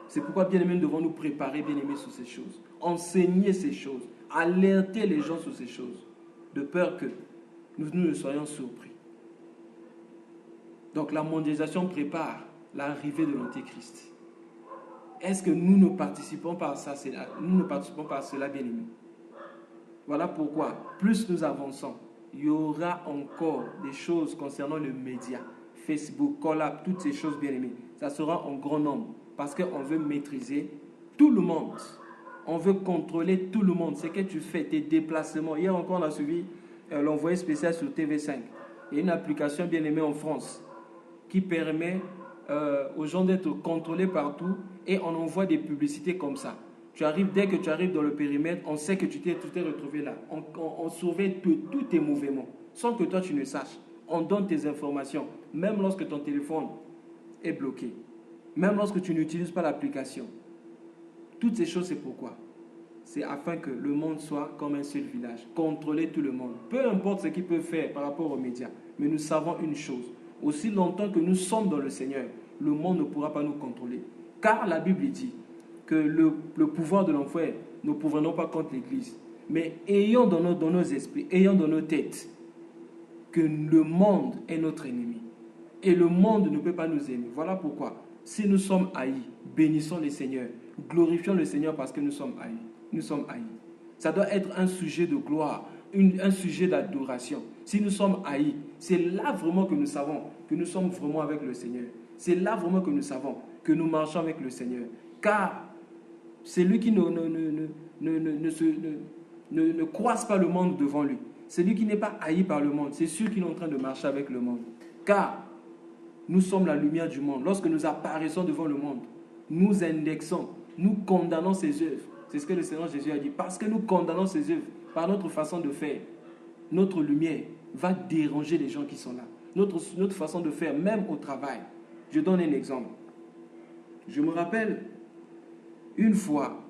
C'est pourquoi, bien-aimés, nous devons nous préparer, bien-aimés, sur ces choses. Enseigner ces choses. Alerter les gens sur ces choses. De peur que nous ne soyons surpris. Donc la mondialisation prépare l'arrivée de l'Antéchrist. Est-ce que nous ne participons pas à ça? Nous ne participons pas à cela, bien-aimés. Voilà pourquoi, plus nous avançons, il y aura encore des choses concernant le média, Facebook, Collab, toutes ces choses, bien-aimées. Ça sera en grand nombre. Parce qu'on veut maîtriser tout le monde. On veut contrôler tout le monde. Ce que tu fais, tes déplacements. Hier encore, on a suivi l'envoyé spécial sur TV5. Il y a une application bien aimée en France qui permet aux gens d'être contrôlés partout et on envoie des publicités comme ça. Dès que tu arrives dans le périmètre, on sait que tu t'es retrouvé là. On surveille tous tes mouvements sans que toi tu ne saches. On donne tes informations, même lorsque ton téléphone est bloqué. Même lorsque tu n'utilises pas l'application. Toutes ces choses, c'est pourquoi? C'est afin que le monde soit comme un seul village. Contrôler tout le monde. Peu importe ce qu'ils peuvent faire par rapport aux médias. Mais nous savons une chose. Aussi longtemps que nous sommes dans le Seigneur, le monde ne pourra pas nous contrôler. Car la Bible dit que le pouvoir de l'enfer, nous ne pouvons pas contre l'Église. Mais ayons dans nos esprits, ayons dans nos têtes, que le monde est notre ennemi. Et le monde ne peut pas nous aimer. Voilà pourquoi. Si nous sommes haïs, bénissons le Seigneur. Glorifions le Seigneur parce que nous sommes haïs. Nous sommes haïs. Ça doit être un sujet de gloire, un sujet d'adoration. Si nous sommes haïs, c'est là vraiment que nous savons que nous sommes vraiment avec le Seigneur. C'est là vraiment que nous savons que nous marchons avec le Seigneur. Car c'est lui qui ne croise pas le monde devant lui. C'est lui qui n'est pas haï par le monde. C'est sûr qu'il est en train de marcher avec le monde. Car nous sommes la lumière du monde. Lorsque nous apparaissons devant le monde, nous indexons, nous condamnons ses œuvres. C'est ce que le Seigneur Jésus a dit. Parce que nous condamnons ses œuvres par notre façon de faire, notre lumière va déranger les gens qui sont là. Notre façon de faire, même au travail. Je donne un exemple. Je me rappelle, une fois,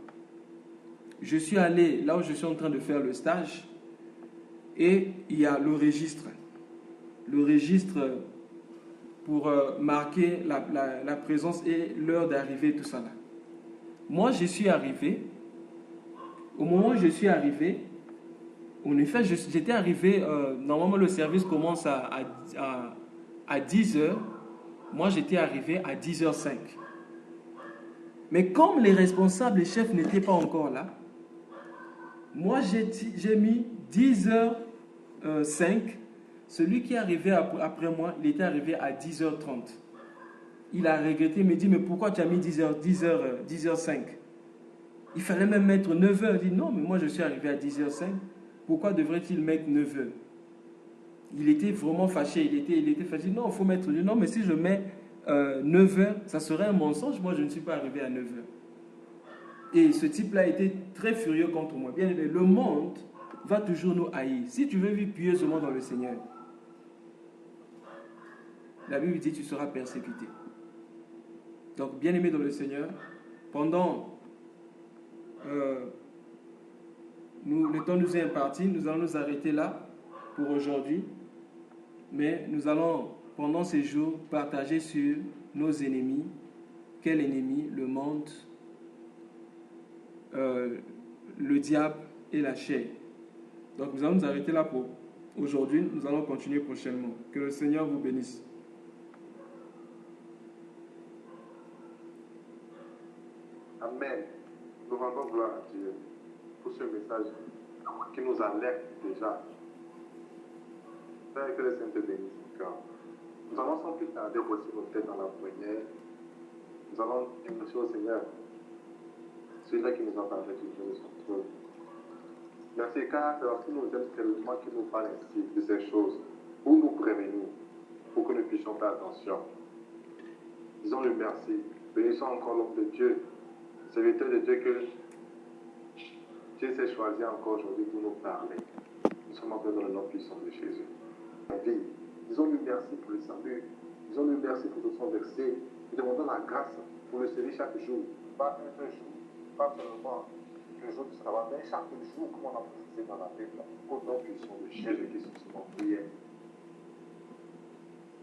je suis allé là où je suis en train de faire le stage et il y a le registre. Le registre pour marquer la présence et l'heure d'arrivée, tout ça là. Moi, je suis arrivé. Au moment où je suis arrivé, en effet, j'étais arrivé, normalement le service commence à 10h. Moi, j'étais arrivé à 10h05. Mais comme les responsables, les chefs n'étaient pas encore là, moi, j'ai mis 10h05. Celui qui est arrivé après moi, il était arrivé à 10h30. Il a regretté, il me dit, mais pourquoi tu as mis 10h05? Il fallait même mettre 9h. Il dit, non, mais moi je suis arrivé à 10h05. Pourquoi devrait-il mettre 9h? Il était vraiment fâché. Il était fâché. Non, il faut mettre... Non, mais si je mets 9h, ça serait un mensonge. Moi, je ne suis pas arrivé à 9h. Et ce type-là était très furieux contre moi. Bien aimé, le monde va toujours nous haïr. Si tu veux vivre pieusement dans le Seigneur, la Bible dit que tu seras persécuté. Donc, bien aimé dans le Seigneur, pendant le temps nous est imparti, nous allons nous arrêter là pour aujourd'hui. Mais nous allons, pendant ces jours, partager sur nos ennemis. Quel ennemi? Le monde, le diable et la chair. Donc nous allons nous arrêter là pour aujourd'hui. Nous allons continuer prochainement. Que le Seigneur vous bénisse. Amen. Nous rendons gloire à Dieu pour ce message qui nous alerte déjà. Père, que le Seigneur te bénisse encore. Nous allons sans plus tarder aussi nos têtes dans la prière. Nous allons remercier au Seigneur, celui-là qui nous a parlé toujours de son trône. Merci car c'est lorsqu'il nous aime tellement qu'il nous parle ainsi de ces choses, pour nous prévenir, pour que nous puissions faire attention. Disons-lui merci. Bénissons encore l'homme de Dieu, serviteur de Dieu que Dieu s'est choisi encore aujourd'hui pour nous parler. Nous sommes encore dans le nom puissant de Jésus. Vie. Disons-lui merci pour le salut. Disons-lui merci pour tout son verset. Nous demandons la grâce pour le servir chaque jour. Pas un seul jour, pas seulement le jour du sabbat, mais chaque jour, comme on a précisé dans la Bible, au nom puissant de Jésus qui sont en prière.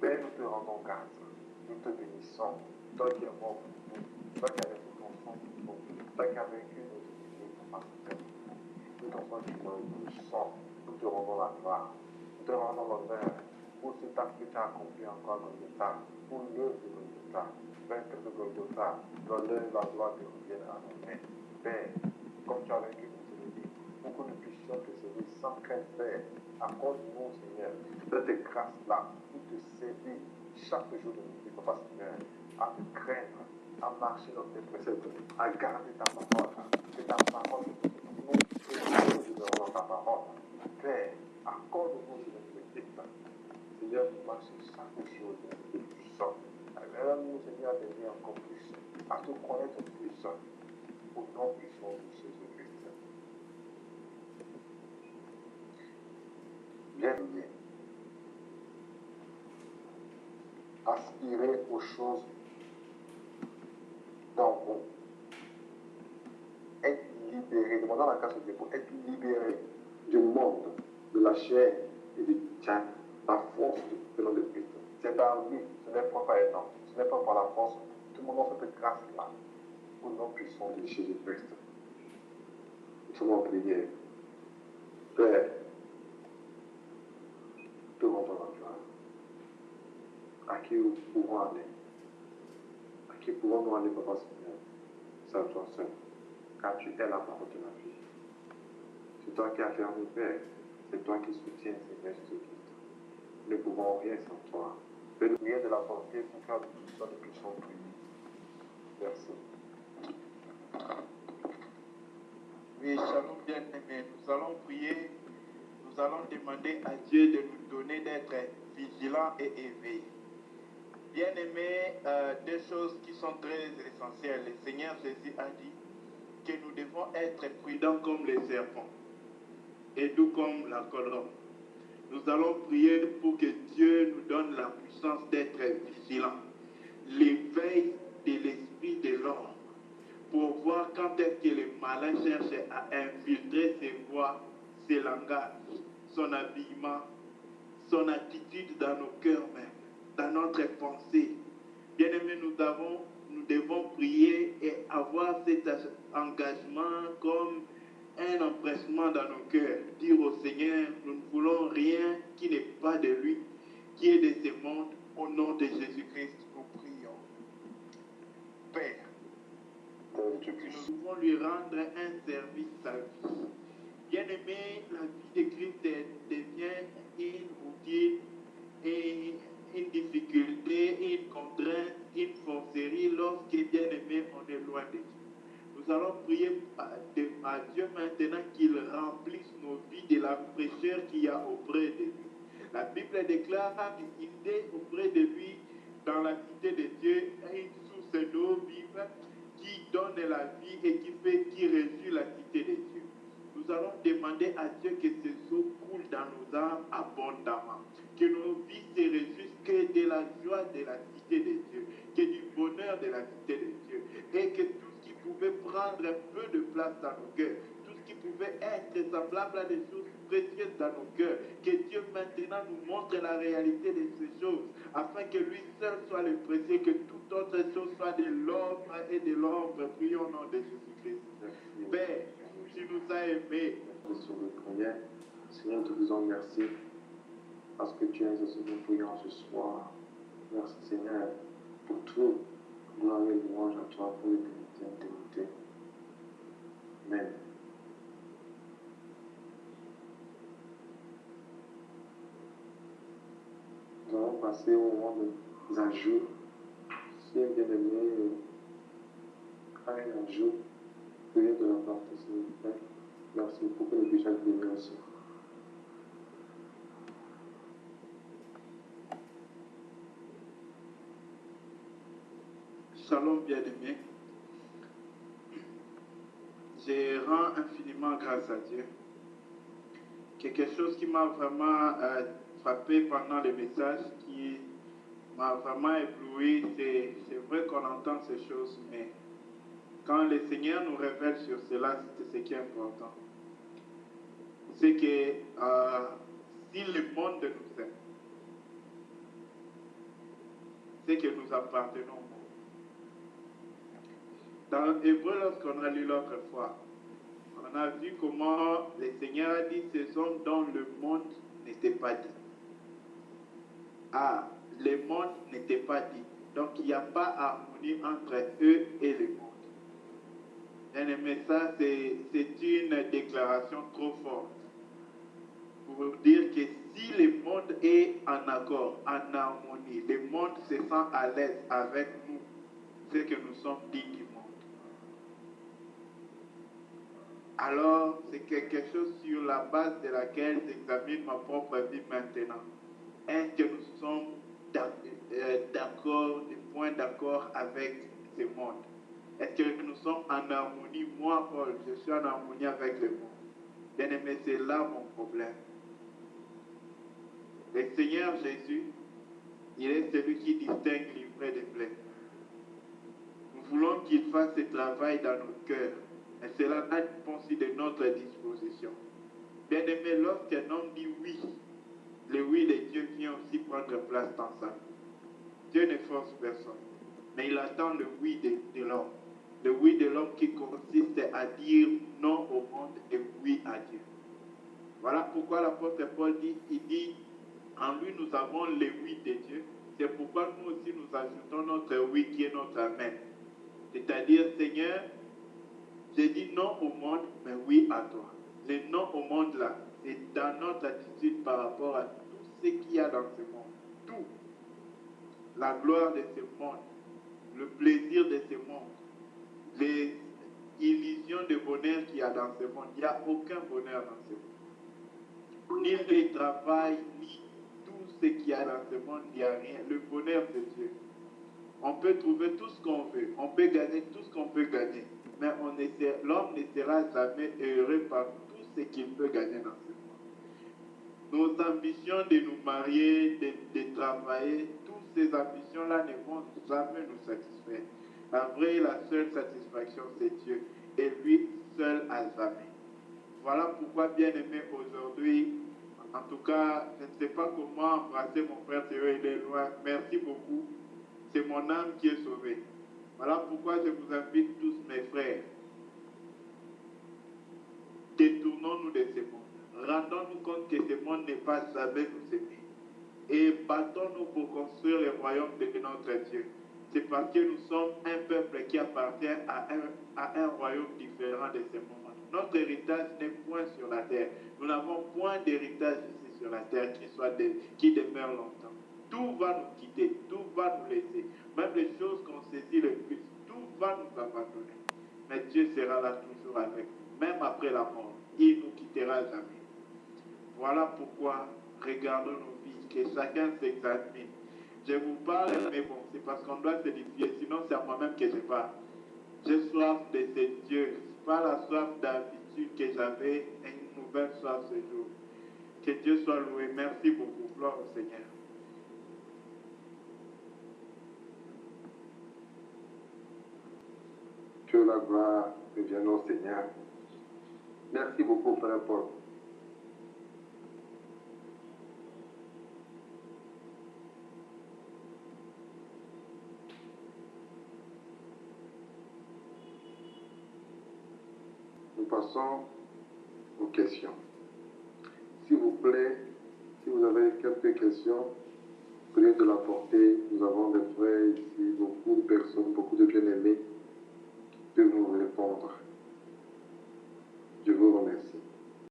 Père, nous te rendons grâce. Nous te bénissons. Toi qui es mort pour nous, toi qui as laissé ton sang pour nous, toi qui as vaincu nos ennemis, ton pasteur. Nous t'en sommes du sang. Nous te rendons la gloire. Nous te rendons l'honneur pour cet acte que tu as accompli encore à Golgotha, pour l'œuvre de Golgotha, vaincre de Golgotha, l'honneur et la gloire te reviennent à nos mains. Père, comme tu as vaincu nos ennemis, pour que nous puissions te servir sans crainte, Père, accorde-nous, Seigneur, cette grâce-là, pour te servir chaque jour de notre vie, Papa Seigneur, à te craindre, à marcher dans tes préceptes, à garder ta parole, que ta parole nous demeurons dans ta parole. Père, accorde-nous ce objectif. Seigneur, nous marchons chaque jour de notre vie puissant. Aide-nous, Seigneur, à devenir encore plus, à te connaître plus, au nom puissant de Jésus-Christ. Bien-aimé, aspirer aux choses d'en haut, être libéré, demandons la grâce de Dieu pour être libéré du monde, de la chair et du diable, la force de nom de Christ. C'est par lui, ce n'est pas par les hommes, ce n'est pas par la force. Tout le monde a cette grâce-là, au nom puissant de Jésus-Christ. Nous sommes en prière. Père, te rendons la gloire. À qui nous pouvons aller? À qui pouvons-nous aller, Papa Seigneur? C'est à toi seul, car tu es la parole de la vie. C'est toi qui as fait mon Père, c'est toi qui soutiens, Seigneur Jésus-Christ. Nous ne pouvons rien sans toi. Fais-nous rien de la volonté pour faire de tout ça nous puissions prier. Merci. Oui, shalom bien-aimés, nous allons prier, nous allons demander à Dieu de nous donner d'être vigilants et éveillés. Bien-aimés, deux choses qui sont très essentielles. Le Seigneur Jésus a dit que nous devons être prudents comme les serpents et doux comme la colombe. Nous allons prier pour que Dieu nous donne la puissance d'être vigilants. L'éveil de l'esprit de l'homme pour voir quand est-ce que le malin cherche à infiltrer ses voix, ses langages, son habillement, son attitude dans nos cœurs même, dans notre pensée. Bien-aimés, nous devons prier et avoir cet engagement comme un empressement dans nos cœurs. Dire au Seigneur, nous ne voulons rien qui n'est pas de lui, qui est de ce monde. Au nom de Jésus-Christ, nous prions. Père, nous pouvons lui rendre un service à vie. Bien-aimé, la vie de Christ devient une routine et une difficulté, une contrainte, une forcerie lorsque, bien-aimé, on est loin de Dieu. Nous allons prier à Dieu maintenant qu'il remplisse nos vies de la fraîcheur qu'il y a auprès de lui. La Bible déclare qu'il est auprès de lui, dans la cité de Dieu, une source d'eau vive qui donne la vie et qui fait nous allons demander à Dieu que ces eaux coulent dans nos âmes abondamment. Que nos vies se réjouissent que de la joie de la cité de Dieu, que du bonheur de la cité de Dieu. Et que tout ce qui pouvait prendre un peu de place dans nos cœurs, tout ce qui pouvait être semblable à des choses précieuses dans nos cœurs, que Dieu maintenant nous montre la réalité de ces choses, afin que lui seul soit le précieux, que toute autre chose soit de l'ombre et de l'ombre. Prions au nom de Jésus-Christ. Père, tu nous as aimés. Sur nos prières, Seigneur, nous te disons merci parce que tu es exaucé nos prières ce soir. Merci Seigneur pour tout. Gloire et louange à toi pour l'éternité. Amen. Nous allons passer au moment des ajouts. Si un bien-aimé a un ajout, veuillez de l'apporter s'il vous plaît. Merci beaucoup que le bishop vienne aussi. Shalom bien-aimé. Je rends infiniment grâce à Dieu. Quelque chose qui m'a vraiment frappé pendant les messages, qui m'a vraiment ébloui, c'est vrai qu'on entend ces choses, mais quand le Seigneur nous révèle sur cela, c'est ce qui est important. C'est que si le monde nous aime, c'est que nous appartenons au monde. Dans Hébreu, lorsqu'on a lu l'autre fois, on a vu comment le Seigneur a dit ces hommes dont le monde n'était pas dit. Ah, le monde n'était pas dit. Donc il n'y a pas harmonie entre eux et le monde. Bien aimé, ça c'est une déclaration trop forte pour vous dire que si le monde est en accord, en harmonie, le monde se sent à l'aise avec nous, c'est que nous sommes dignes du monde. Alors, c'est quelque chose sur la base de laquelle j'examine ma propre vie maintenant. Est-ce que nous sommes d'accord, des points d'accord avec ce monde? Est-ce que nous sommes en harmonie? Moi, Paul, je suis en harmonie avec le monde. Bien aimé, c'est là mon problème. Le Seigneur Jésus, il est celui qui distingue l'ivraie des blés. Nous voulons qu'il fasse ce travail dans nos cœurs. Et cela dépend aussi de notre disposition. Bien aimé, lorsqu'un homme dit oui, le oui de Dieu vient aussi prendre place dans sa vie. Dieu ne force personne, mais il attend le oui de l'homme. Le oui de l'homme qui consiste à dire non au monde et oui à Dieu. Voilà pourquoi l'apôtre Paul dit, il dit, en lui nous avons le oui de Dieu. C'est pourquoi nous aussi nous ajoutons notre oui qui est notre amen. C'est-à-dire, Seigneur, j'ai dit non au monde, mais oui à toi. Le non au monde là, c'est dans notre attitude par rapport à tout ce qu'il y a dans ce monde. Tout. La gloire de ce monde, le plaisir de ce monde, les illusions de bonheur qu'il y a dans ce monde. Il n'y a aucun bonheur dans ce monde. Ni le travail, ni tout ce qu'il y a dans ce monde, il n'y a rien. Le bonheur de Dieu. On peut trouver tout ce qu'on veut. On peut gagner tout ce qu'on peut gagner. Mais l'homme ne sera jamais heureux par tout ce qu'il peut gagner dans ce monde. Nos ambitions de nous marier, de travailler, toutes ces ambitions-là ne vont jamais nous satisfaire. La vraie et la seule satisfaction, c'est Dieu. Et lui seul à jamais. Voilà pourquoi, bien aimé, aujourd'hui, en tout cas, je ne sais pas comment embrasser mon frère Théo, il est loin. Merci beaucoup. C'est mon âme qui est sauvée. Voilà pourquoi je vous invite tous, mes frères. Détournons-nous de ce monde. Rendons-nous compte que ce monde n'est pas jamais nous aimer. Et battons-nous pour construire le royaume de notre Dieu. C'est parce que nous sommes un peuple qui appartient à un royaume différent de ce monde. Notre héritage n'est point sur la terre. Nous n'avons point d'héritage ici sur la terre qui demeure longtemps. Tout va nous quitter, tout va nous laisser. Même les choses qu'on saisit le plus, tout va nous abandonner. Mais Dieu sera là toujours avec nous, même après la mort. Il ne nous quittera jamais. Voilà pourquoi regardons nos vies, que chacun s'examine. Je vous parle, mais bon, c'est parce qu'on doit s'édifier, sinon c'est à moi-même que je parle. J'ai soif de ce Dieu, pas la soif d'habitude l'inquiétude que j'avais et une nouvelle soit ce jour. Que Dieu soit loué. Merci beaucoup. Gloire au Seigneur. Que la gloire revienne au Seigneur. Merci beaucoup, Frère Paul. Nous passons aux questions. S'il vous plaît, si vous avez quelques questions, veuillez de la porter. Nous avons des frères ici, beaucoup de personnes, beaucoup de bien-aimés peuvent nous répondre. Je vous remercie.